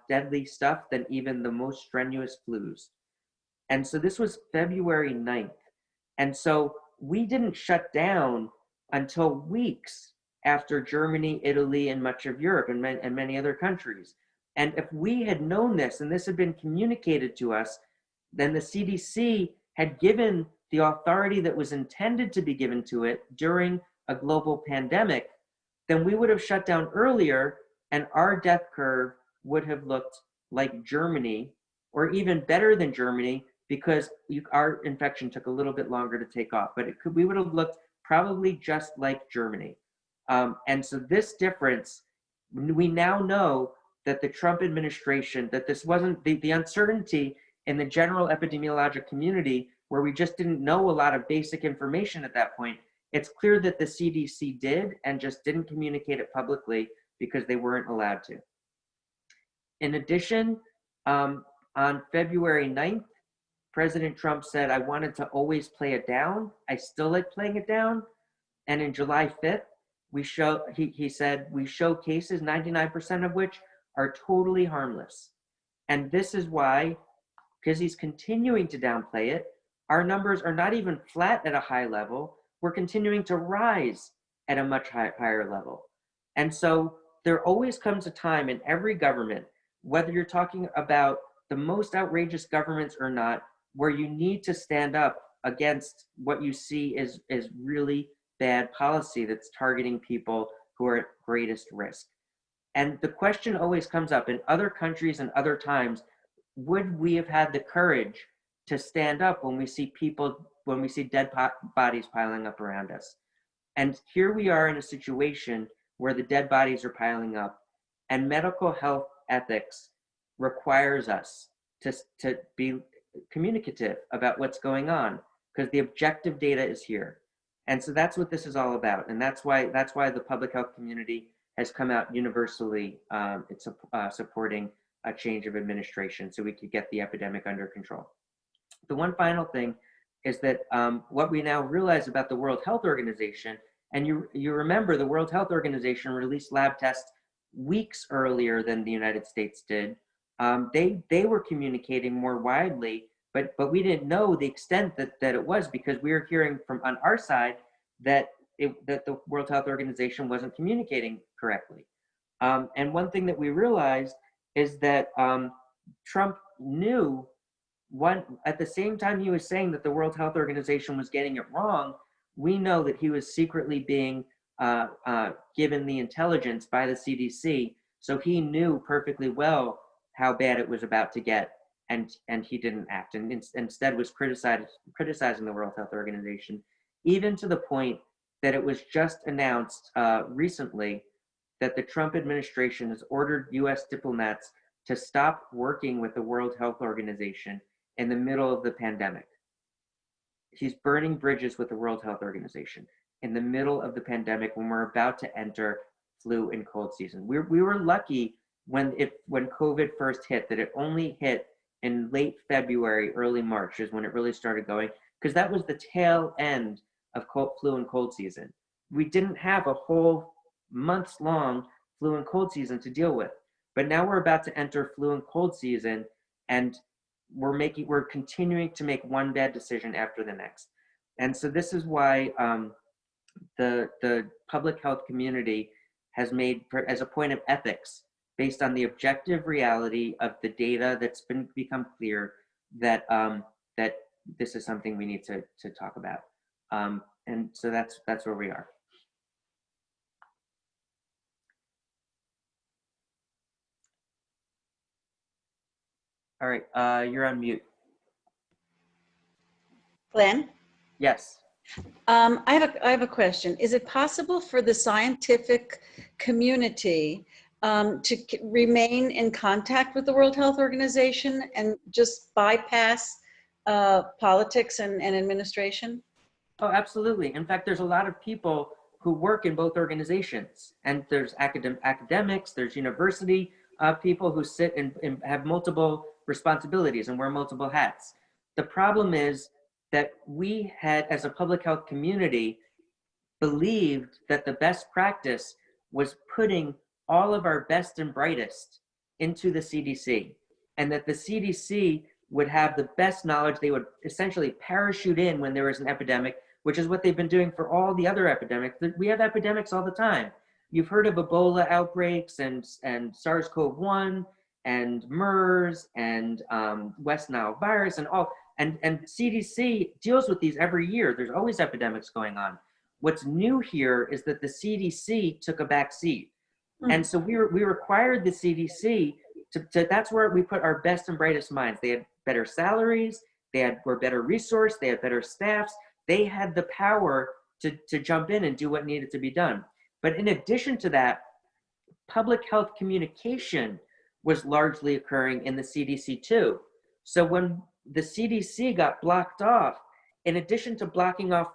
deadly stuff than even the most strenuous flus. And so this was February 9th. And so we didn't shut down until weeks after Germany, Italy, and much of Europe and many other countries. And if we had known this and this had been communicated to us, then the CDC had given the authority that was intended to be given to it during a global pandemic, then we would have shut down earlier and our death curve would have looked like Germany, or even better than Germany, because our infection took a little bit longer to take off, but we would have looked probably just like Germany. And so this difference, we now know that the Trump administration, that this wasn't the uncertainty in the general epidemiologic community, where we just didn't know a lot of basic information at that point. It's clear that the CDC did and just didn't communicate it publicly because they weren't allowed to. In addition, on February 9th, President Trump said, I wanted to always play it down. I still like playing it down. And in July 5th, he said, we show cases, 99% of which are totally harmless. And this is why, because he's continuing to downplay it, our numbers are not even flat at a high level. We're continuing to rise at a much higher level. And so there always comes a time in every government, whether you're talking about the most outrageous governments or not, where you need to stand up against what you see is really bad policy that's targeting people who are at greatest risk. And the question always comes up in other countries and other times, would we have had the courage to stand up when we see dead bodies piling up around us? And here we are in a situation where the dead bodies are piling up, and medical health ethics requires us to be communicative about what's going on. because the objective data is here. And so that's what this is all about. And that's why the public health community has come out universally supporting a change of administration so we could get the epidemic under control. The one final thing is that what we now realize about the World Health Organization, and you remember the World Health Organization released lab tests weeks earlier than the United States did. They were communicating more widely, but we didn't know the extent that it was, because we were hearing from on our side that the World Health Organization wasn't communicating correctly. And one thing that we realized is that Trump knew at the same time he was saying that the World Health Organization was getting it wrong, we know that he was secretly being given the intelligence by the CDC. So he knew perfectly well how bad it was about to get, and he didn't act, and instead was criticizing the World Health Organization, even to the point that it was just announced recently that the Trump administration has ordered US diplomats to stop working with the World Health Organization in the middle of the pandemic. He's burning bridges with the World Health Organization in the middle of the pandemic when we're about to enter flu and cold season. We were lucky when COVID first hit, that it only hit in late February, early March is when it really started going, because that was the tail end of flu and cold season. We didn't have a whole months-long flu and cold season to deal with. But now we're about to enter flu and cold season, and we're continuing to make one bad decision after the next. And so this is why the public health community has made, as a point of ethics, based on the objective reality of the data that's become clear, that that this is something we need to talk about. And so that's where we are. All right, you're on mute. Glenn? Yes. I have a question. Is it possible for the scientific community to remain in contact with the World Health Organization and just bypass politics and administration? Oh, absolutely. In fact, there's a lot of people who work in both organizations, and there's academics, there's university people who sit and have multiple responsibilities and wear multiple hats. The problem is that we had, as a public health community, believed that the best practice was putting all of our best and brightest into the CDC, and that the CDC would have the best knowledge. They would essentially parachute in when there was an epidemic, which is what they've been doing for all the other epidemics. We have epidemics all the time. You've heard of Ebola outbreaks and SARS-CoV-1 and MERS and West Nile virus and all. And CDC deals with these every year. There's always epidemics going on. What's new here is that the CDC took a back seat. And so we required the CDC to that's where we put our best and brightest minds. They had better salaries, were better resourced, they had better staffs. They had the power to jump in and do what needed to be done. But in addition to that, public health communication was largely occurring in the CDC too. So when the CDC got blocked off, in addition to blocking off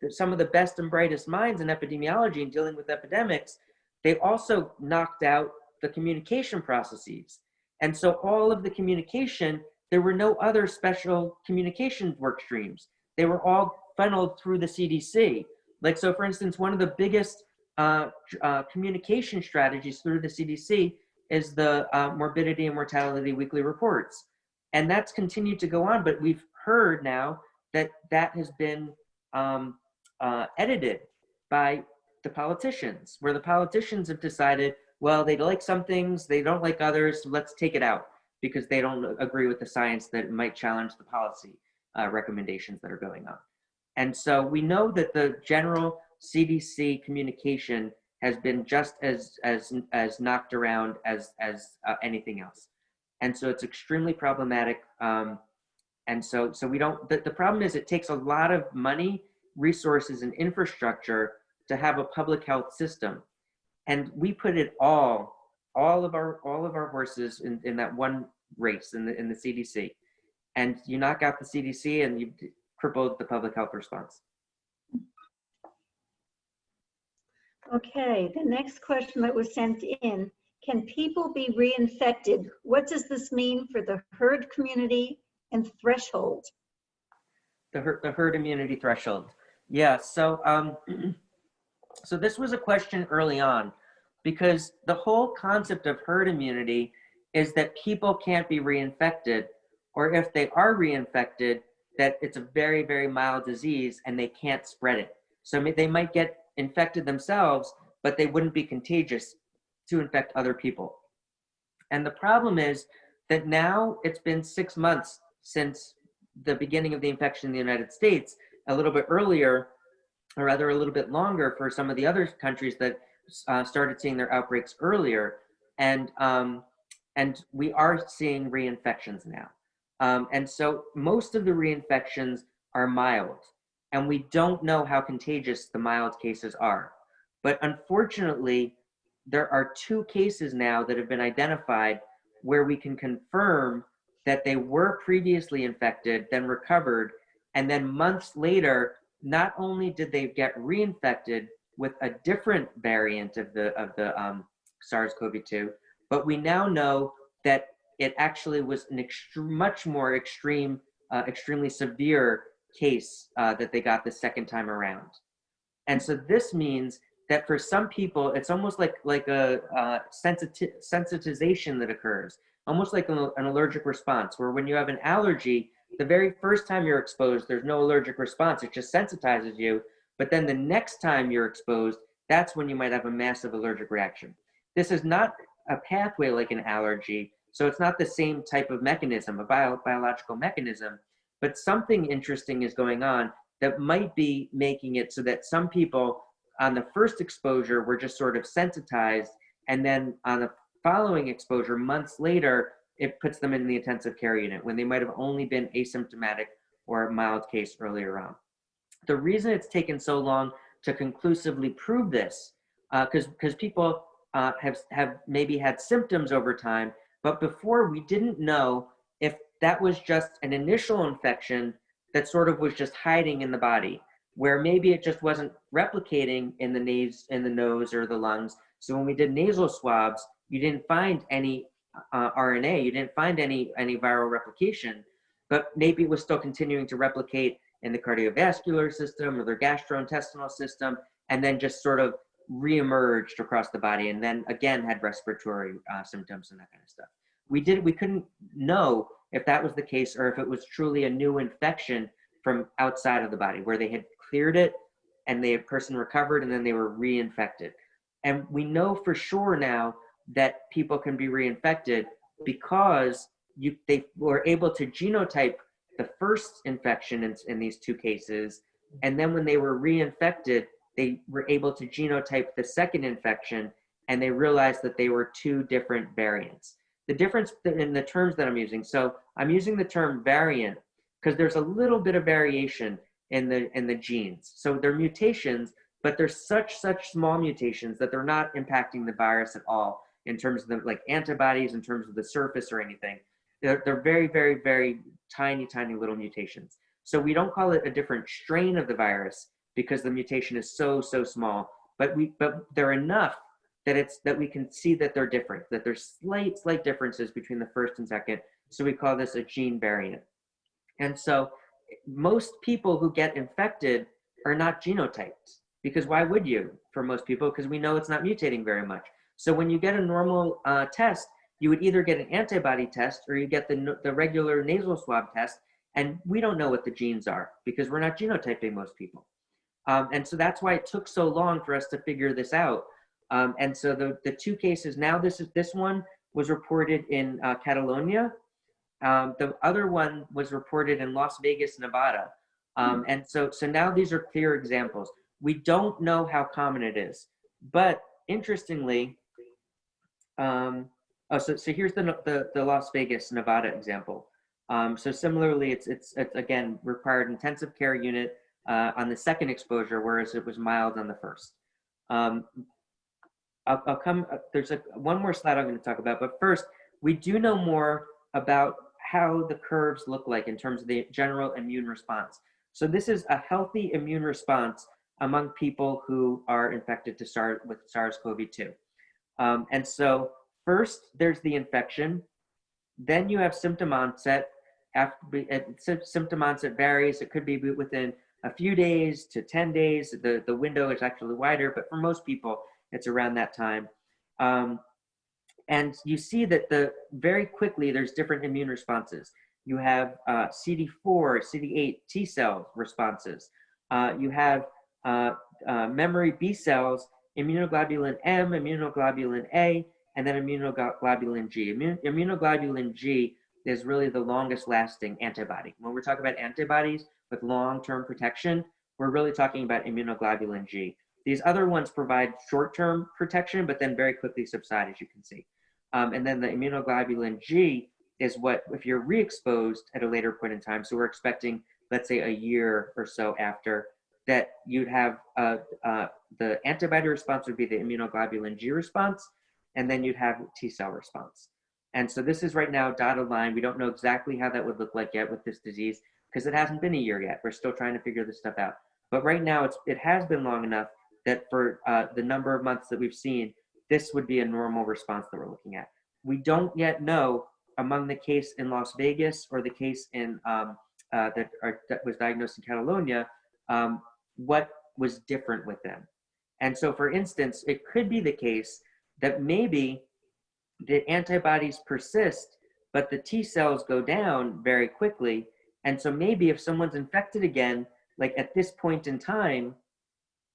some of the best and brightest minds in epidemiology and dealing with epidemics, they also knocked out the communication processes. And so all of the communication, there were no other special communication work streams. They were all funneled through the CDC. Like, so for instance, one of the biggest communication strategies through the CDC is the morbidity and mortality weekly reports. And that's continued to go on, but we've heard now that that has been edited by the politicians, where the politicians have decided, well, they like some things, they don't like others, so let's take it out because they don't agree with the science that might challenge the policy recommendations that are going on. And so we know that the general CDC communication has been just as knocked around as anything else. And so it's extremely problematic. And so we don't, the problem is it takes a lot of money, resources, and infrastructure to have a public health system. And we put it all of our horses in that one race in the CDC. And you knock out the CDC and crippled the public health response. Okay, the next question that was sent in, can people be reinfected? What does this mean for the herd community and threshold? The herd immunity threshold. Yeah, so so this was a question early on, because the whole concept of herd immunity is that people can't be reinfected, or if they are reinfected, that it's a very, very mild disease and they can't spread it. So they might get infected themselves, but they wouldn't be contagious to infect other people. And the problem is that now it's been 6 months since the beginning of the infection in the United States, a little bit earlier, or rather a little bit longer for some of the other countries that started seeing their outbreaks earlier. And we are seeing reinfections now. And so most of the reinfections are mild, and we don't know how contagious the mild cases are. But unfortunately, there are 2 cases now that have been identified where we can confirm that they were previously infected, then recovered, and then months later, not only did they get reinfected with a different variant of the SARS-CoV-2, but we now know that it actually was an much more extremely severe case that they got the second time around. And so this means that for some people, it's almost like a sensitization that occurs, almost like an allergic response, where when you have an allergy, the very first time you're exposed, there's no allergic response, it just sensitizes you. But then the next time you're exposed, that's when you might have a massive allergic reaction. This is not a pathway like an allergy, so it's not the same type of mechanism, a biological mechanism, but something interesting is going on that might be making it so that some people on the first exposure were just sort of sensitized, and then on the following exposure, months later, it puts them in the intensive care unit when they might have only been asymptomatic or a mild case earlier on. The reason it's taken so long to conclusively prove this, because people have maybe had symptoms over time, but before we didn't know if that was just an initial infection that sort of was just hiding in the body, where maybe it just wasn't replicating in the nose or the lungs. So when we did nasal swabs, you didn't find any RNA, you didn't find any viral replication, but maybe it was still continuing to replicate in the cardiovascular system or the gastrointestinal system, and then just sort of reemerged across the body, and then again had respiratory symptoms and that kind of stuff. We couldn't know if that was the case or if it was truly a new infection from outside of the body, where they had cleared it and the person recovered and then they were reinfected. And we know for sure now that people can be reinfected because they were able to genotype the first infection in these 2 cases, and then when they were reinfected, they were able to genotype the second infection, and they realized that they were 2 different variants. The difference in the terms that I'm using, so I'm using the term variant because there's a little bit of variation in the genes. So they're mutations, but they're such small mutations that they're not impacting the virus at all in terms of like antibodies, in terms of the surface or anything. They're very, very, very tiny little mutations. So we don't call it a different strain of the virus because the mutation is so small, but they're enough that we can see that they're different, that there's slight differences between the first and second. So we call this a gene variant. And so most people who get infected are not genotyped, because why would you for most people? Because we know it's not mutating very much. So when you get a normal test, you would either get an antibody test or you get the regular nasal swab test, and we don't know what the genes are because we're not genotyping most people. And so that's why it took so long for us to figure this out. And so the 2 cases now, this one was reported in Catalonia. The other one was reported in Las Vegas, Nevada. And so now these are clear examples. We don't know how common it is, but interestingly, so here's the Las Vegas, Nevada example. So similarly, it's again required intensive care unit on the second exposure, whereas it was mild on the first. There's one more slide I'm going to talk about, but first, we do know more about how the curves look like in terms of the general immune response. So this is a healthy immune response among people who are infected with SARS-CoV-2. And so first, there's the infection. Then you have symptom onset. Symptom onset varies. It could be within a few days to 10 days. The window is actually wider, but for most people, it's around that time. And you see that very quickly, there's different immune responses. You have CD4, CD8 T cell responses. You have memory B cells, immunoglobulin M, immunoglobulin A, and then immunoglobulin G. Immunoglobulin G is really the longest lasting antibody. When we're talking about antibodies with long-term protection, we're really talking about immunoglobulin G. These other ones provide short-term protection, but then very quickly subside, as you can see. And then the immunoglobulin G is what, if you're re-exposed at a later point in time, so we're expecting, let's say, a year or so after, that you'd have the antibody response would be the immunoglobulin G response, and then you'd have T cell response. And so this is right now dotted line. We don't know exactly how that would look like yet with this disease because it hasn't been a year yet. We're still trying to figure this stuff out. But right now, it has been long enough that for the number of months that we've seen, this would be a normal response that we're looking at. We don't yet know among the case in Las Vegas or the case in that was diagnosed in Catalonia, what was different with them. And so, for instance, it could be the case that maybe the antibodies persist, but the T cells go down very quickly. And so maybe if someone's infected again, like at this point in time,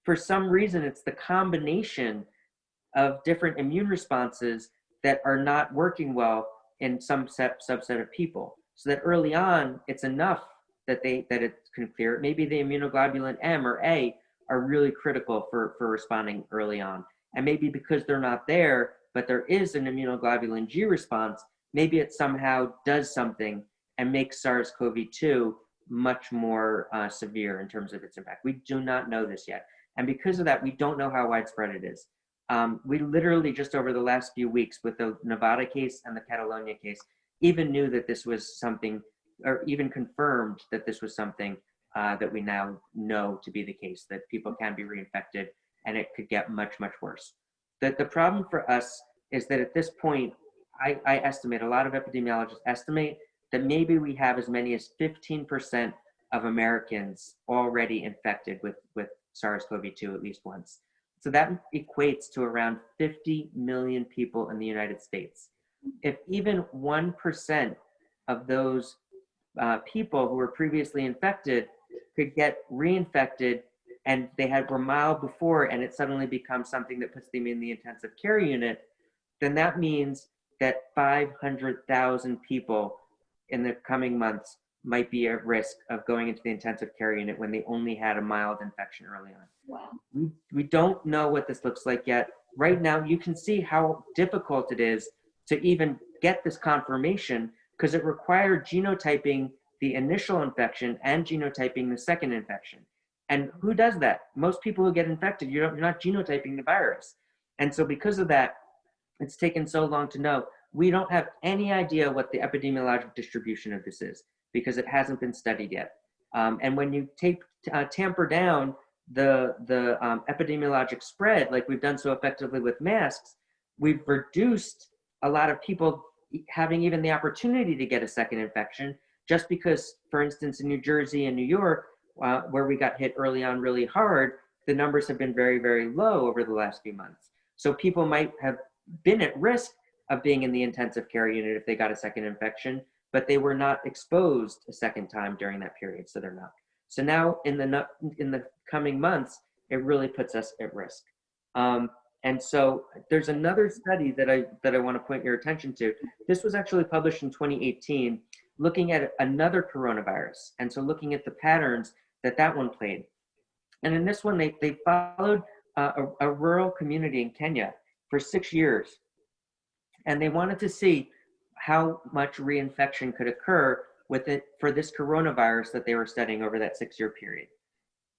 for some reason, it's the combination of different immune responses that are not working well in some subset of people. So that early on, it's enough that it can clear it. Maybe the immunoglobulin M or A are really critical for responding early on. And maybe because they're not there, but there is an immunoglobulin G response, maybe it somehow does something and makes SARS-CoV-2 much more severe in terms of its impact. We do not know this yet. And because of that, we don't know how widespread it is. We literally just over the last few weeks with the Nevada case and the Catalonia case, even knew that this was something, or even confirmed that this was something that we now know to be the case, that people can be reinfected and it could get much, much worse. The problem for us is that at this point, I estimate, a lot of epidemiologists estimate that maybe we have as many as 15% of Americans already infected with SARS-CoV-2 at least once. So that equates to around 50 million people in the United States. If even 1% of those people who were previously infected could get reinfected and they were mild before and it suddenly becomes something that puts them in the intensive care unit, then that means that 500,000 people in the coming months might be at risk of going into the intensive care unit when they only had a mild infection early on. Wow. We don't know what this looks like yet. Right now, you can see how difficult it is to even get this confirmation because it required genotyping the initial infection and genotyping the second infection. And who does that? Most people who get infected, you're not genotyping the virus. And so because of that, it's taken so long to know. We don't have any idea what the epidemiologic distribution of this is because it hasn't been studied yet. And when you tamper down the epidemiologic spread, like we've done so effectively with masks, we've reduced a lot of people having even the opportunity to get a second infection just because, for instance, in New Jersey and New York, where we got hit early on really hard, the numbers have been very, very low over the last few months. So people might have been at risk of being in the intensive care unit if they got a second infection, but they were not exposed a second time during that period, so they're not. So now in the coming months, it really puts us at risk. And so there's another study that I want to point your attention to. This was actually published in 2018, looking at another coronavirus, and so looking at the patterns that one played. And in this one, they followed a rural community in Kenya for 6 years. And they wanted to see how much reinfection could occur with it for this coronavirus that they were studying over that 6-year period.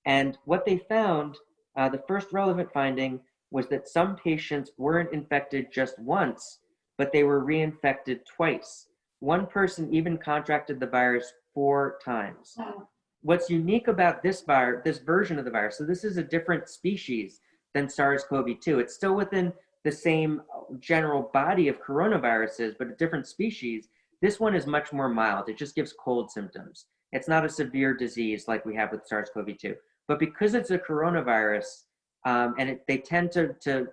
And what they found, the first relevant finding was that some patients weren't infected just once, but they were reinfected twice. One person even contracted the virus 4 times. Wow. what's unique about this version of the virus, so this is a different species than SARS-CoV-2. It's still within the same general body of coronaviruses, but a different species. This one is much more mild. It just gives cold symptoms. It's not a severe disease like we have with SARS-CoV-2. But because it's a coronavirus, and they tend to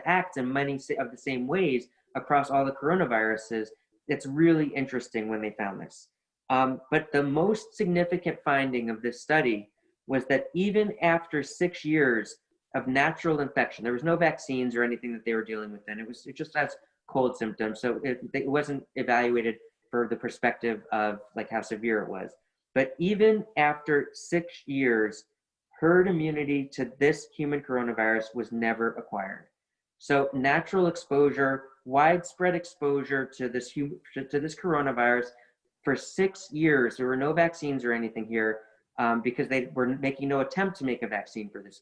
act in many of the same ways across all the coronaviruses, it's really interesting when they found this. But the most significant finding of this study was that even after 6 years of natural infection, there was no vaccines or anything that they were dealing with then. It just has cold symptoms. So it wasn't evaluated for the perspective of like how severe it was. But even after 6 years, herd immunity to this human coronavirus was never acquired. So natural exposure, widespread exposure to this coronavirus for 6 years, there were no vaccines or anything here because they were making no attempt to make a vaccine for this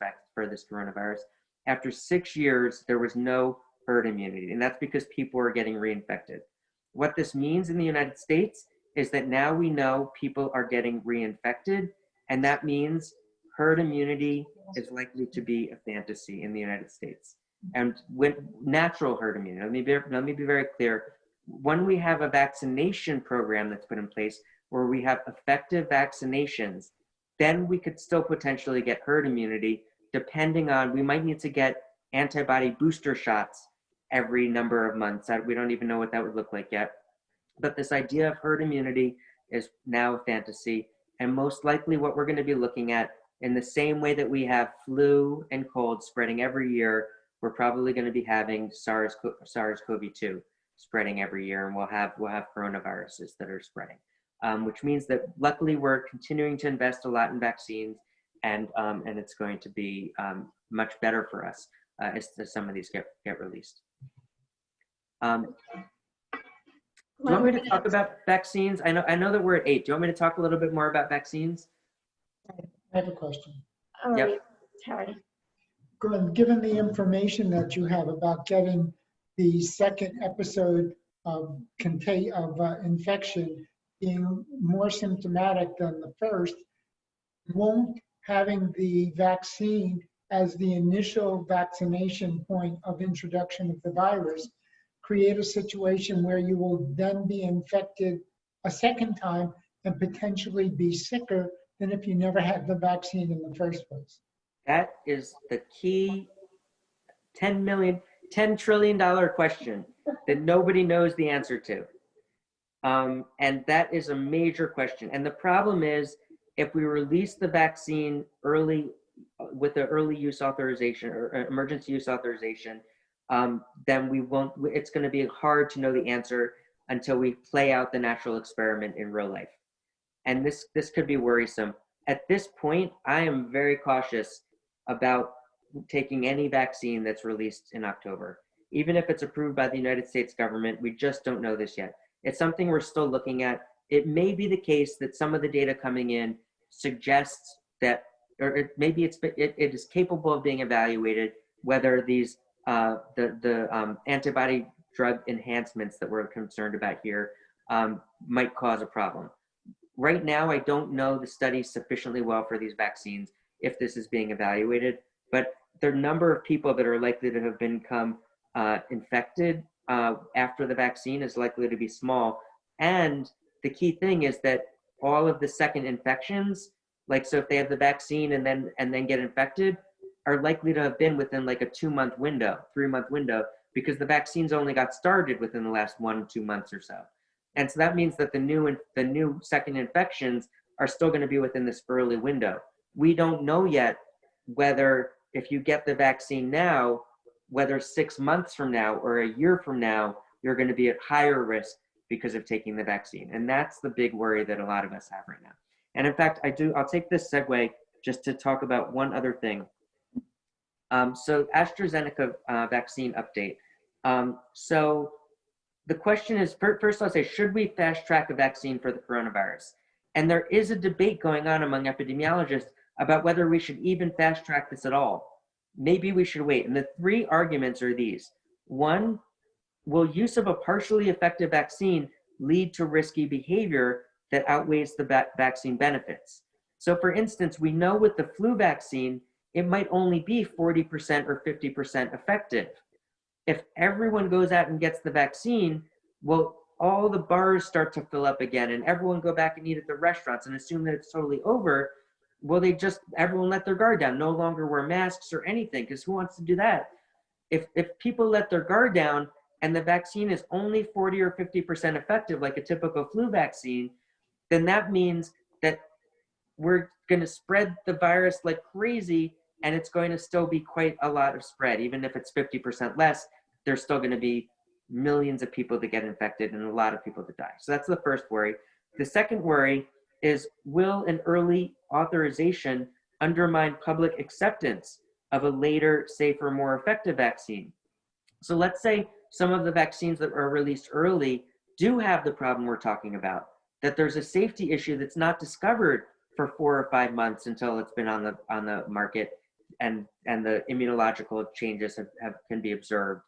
coronavirus. After 6 years, there was no herd immunity, and that's because people are getting reinfected. What this means in the United States is that now we know people are getting reinfected, and that means herd immunity is likely to be a fantasy in the United States. And with natural herd immunity, let me be very clear. When we have a vaccination program that's put in place where we have effective vaccinations, then we could still potentially get herd immunity, depending on, we might need to get antibody booster shots every number of months. We don't even know what that would look like yet. But this idea of herd immunity is now a fantasy, and most likely what we're going to be looking at, in the same way that we have flu and cold spreading every year, we're probably going to be having SARS-CoV-2 spreading every year, and we'll have coronaviruses that are spreading, which means that luckily we're continuing to invest a lot in vaccines, and it's going to be much better for us as some of these get released. Do you want me to talk about vaccines? I know that we're at 8. Do you want me to talk a little bit more about vaccines? I have a question. All right, Yep. Harry. Given the information that you have about getting the second episode of infection being more symptomatic than the first, won't having the vaccine as the initial vaccination point of introduction of the virus create a situation where you will then be infected a second time and potentially be sicker than if you never had the vaccine in the first place? That is the key $10 trillion question that nobody knows the answer to. And that is a major question. And the problem is, if we release the vaccine early with the early use authorization or emergency use authorization, then it's going to be hard to know the answer until we play out the natural experiment in real life. And this could be worrisome. At this point, I am very cautious about taking any vaccine that's released in October. Even if it's approved by the United States government, we just don't know this yet. It's something we're still looking at. It may be the case that some of the data coming in suggests that, or maybe it is capable of being evaluated whether these the antibody drug enhancements that we're concerned about here might cause a problem. Right now, I don't know the study sufficiently well for these vaccines if this is being evaluated, but the number of people that are likely to have become infected after the vaccine is likely to be small. And the key thing is that all of the second infections, so if they have the vaccine and then get infected, are likely to have been within like a 2-month window, 3-month window, because the vaccines only got started within the last 1-2 months or so. And so that means that the new second infections are still going to be within this early window. We don't know yet whether, if you get the vaccine now, whether 6 months from now or a year from now, you're going to be at higher risk because of taking the vaccine. And that's the big worry that a lot of us have right now. And in fact, I'll take this segue just to talk about one other thing. So Astrazeneca vaccine update. So the question is, first I'll say, should we fast track a vaccine for the coronavirus? And there is a debate going on among epidemiologists about whether we should even fast track this at all. Maybe we should wait. And the 3 arguments are these. 1, will use of a partially effective vaccine lead to risky behavior that outweighs the vaccine benefits? So for instance, we know with the flu vaccine, it might only be 40% or 50% effective. If everyone goes out and gets the vaccine, well, all the bars start to fill up again and everyone go back and eat at the restaurants and assume that it's totally over. Well, everyone let their guard down, no longer wear masks or anything, because who wants to do that? If people let their guard down and the vaccine is only 40 or 50% effective, like a typical flu vaccine, then that means that we're going to spread the virus like crazy, and it's going to still be quite a lot of spread. Even if it's 50% less, there's still going to be millions of people that get infected and a lot of people that die. So that's the first worry. The second worry is, will an early authorization undermine public acceptance of a later, safer, more effective vaccine? So let's say some of the vaccines that are released early do have the problem we're talking about, that there's a safety issue that's not discovered for 4 or 5 months until it's been on the market, and the immunological changes can be observed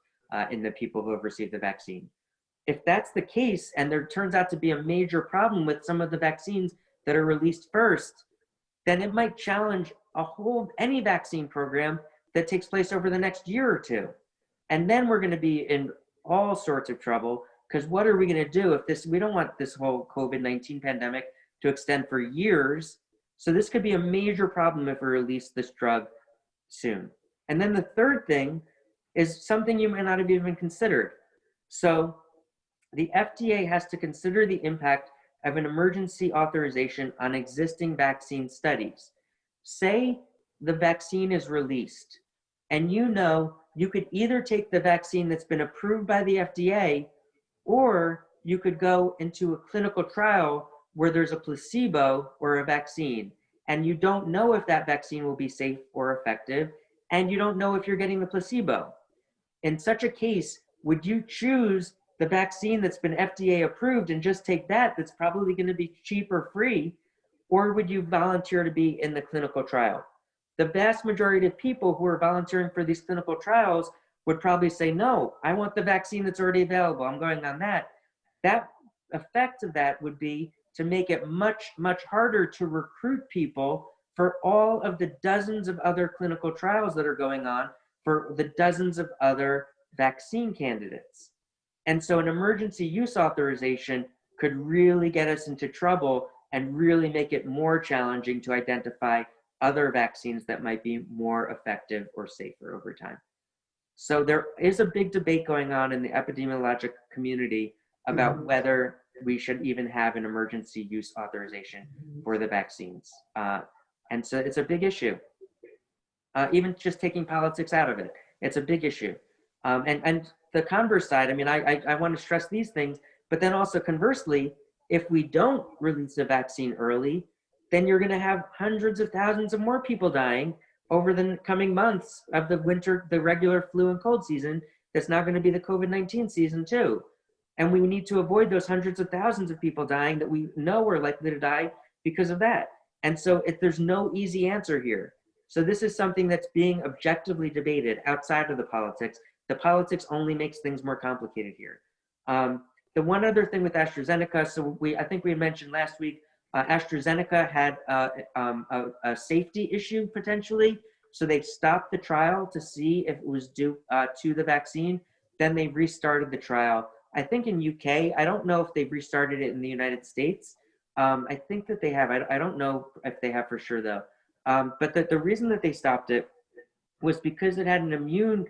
in the people who have received the vaccine. If that's the case, and there turns out to be a major problem with some of the vaccines that are released first, then it might challenge any vaccine program that takes place over the next year or two. And then we're going to be in all sorts of trouble, because what are we going to do if we don't want this whole COVID-19 pandemic to extend for years. So this could be a major problem if we release this drug soon. And then the third thing is something you may not have even considered. So the FDA has to consider the impact of an emergency authorization on existing vaccine studies. Say the vaccine is released, and you could either take the vaccine that's been approved by the FDA, or you could go into a clinical trial where there's a placebo or a vaccine, and you don't know if that vaccine will be safe or effective, and you don't know if you're getting the placebo. In such a case, would you choose the vaccine that's been FDA approved and just take that's probably going to be cheap or free, or would you volunteer to be in the clinical trial? The vast majority of people who are volunteering for these clinical trials would probably say, no, I want the vaccine that's already available. I'm going on that. That effect of that would be to make it much, much harder to recruit people for all of the dozens of other clinical trials that are going on for the dozens of other vaccine candidates. And so an emergency use authorization could really get us into trouble and really make it more challenging to identify other vaccines that might be more effective or safer over time. So there is a big debate going on in the epidemiologic community about whether we should even have an emergency use authorization for the vaccines. And so it's a big issue. Even just taking politics out of it, it's a big issue. And the converse side, I mean, I want to stress these things, but then also conversely, if we don't release a vaccine early, then you're going to have hundreds of thousands of more people dying over the coming months of the regular flu and cold season. That's not going to be the COVID-19 season too. And we need to avoid those hundreds of thousands of people dying that we know are likely to die because of that. And so there's no easy answer here. So this is something that's being objectively debated outside of the politics. The politics only makes things more complicated here. The one other thing with AstraZeneca, so I think we mentioned last week, AstraZeneca had a safety issue potentially. So they stopped the trial to see if it was due to the vaccine. Then they restarted the trial. I think in UK, I don't know if they've restarted it in the United States. I think that they have. I don't know if they have for sure though. But the reason that they stopped it was because it had an immune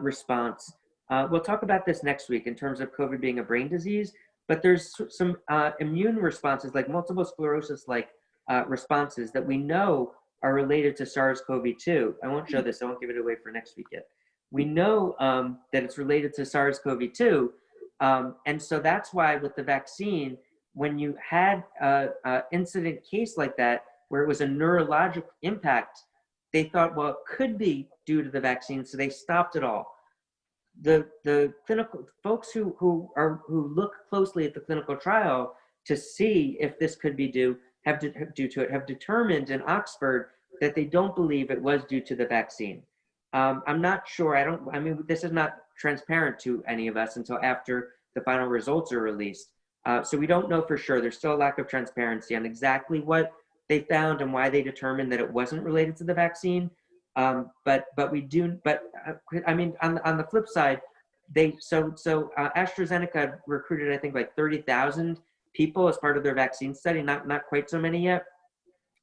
response. We'll talk about this next week in terms of COVID being a brain disease, but there's some immune responses like multiple sclerosis-like responses that we know are related to SARS-CoV-2. I won't show this, I won't give it away for next week yet. We know that it's related to SARS-CoV-2, and so that's why with the vaccine, when you had an incident case like that, where it was a neurologic impact, they thought, well, it could be due to the vaccine, so they stopped it all. The clinical folks who look closely at the clinical trial to see if this could be due to it have determined in Oxford that they don't believe it was due to the vaccine. I'm not sure. I mean, this is not transparent to any of us until after the final results are released. So we don't know for sure. There's still a lack of transparency on exactly what they found and why they determined that it wasn't related to the vaccine. But I mean, on the flip side, AstraZeneca recruited, I think, like 30,000 people as part of their vaccine study, not quite so many yet.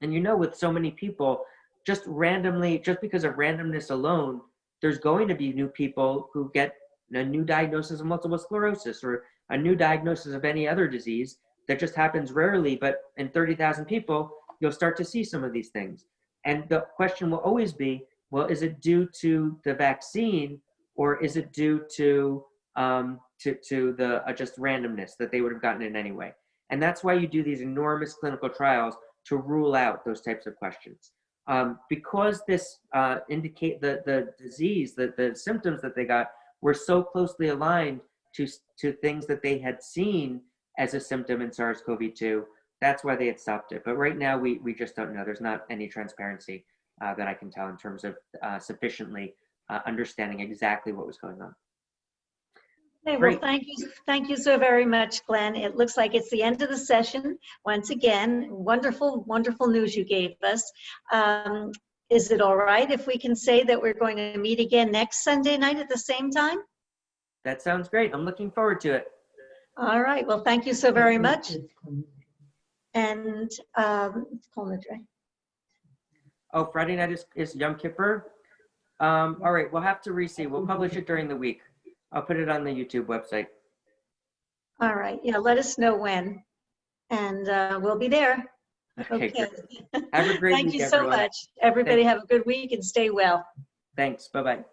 And you know, with so many people, just randomly, just because of randomness alone, there's going to be new people who get a new diagnosis of multiple sclerosis or a new diagnosis of any other disease that just happens rarely, but in 30,000 people, you'll start to see some of these things. And the question will always be, well, is it due to the vaccine or is it due to the just randomness that they would have gotten in anyway? And that's why you do these enormous clinical trials to rule out those types of questions. Because this indicate the disease, the symptoms that they got were so closely aligned to things that they had seen as a symptom in SARS-CoV-2, that's why they had stopped it. But right now, we just don't know. There's not any transparency that I can tell in terms of sufficiently understanding exactly what was going on. Okay, well, Great. thank you so very much, Glenn. It looks like it's the end of the session. Once again, wonderful, wonderful news you gave us. Is it all right if we can say that we're going to meet again next Sunday night at the same time? That sounds great. I'm looking forward to it. All right, well, thank you so very much. And Oh, Friday night is Yom Kippur? All right, we'll have to re-see. We'll publish it during the week. I'll put it on the YouTube website. all right, yeah, let us know when, and we'll be there. Okay. Great. Have a great week, Thank you so everyone. much. Everybody have a good week and stay well. Thanks. Bye-bye.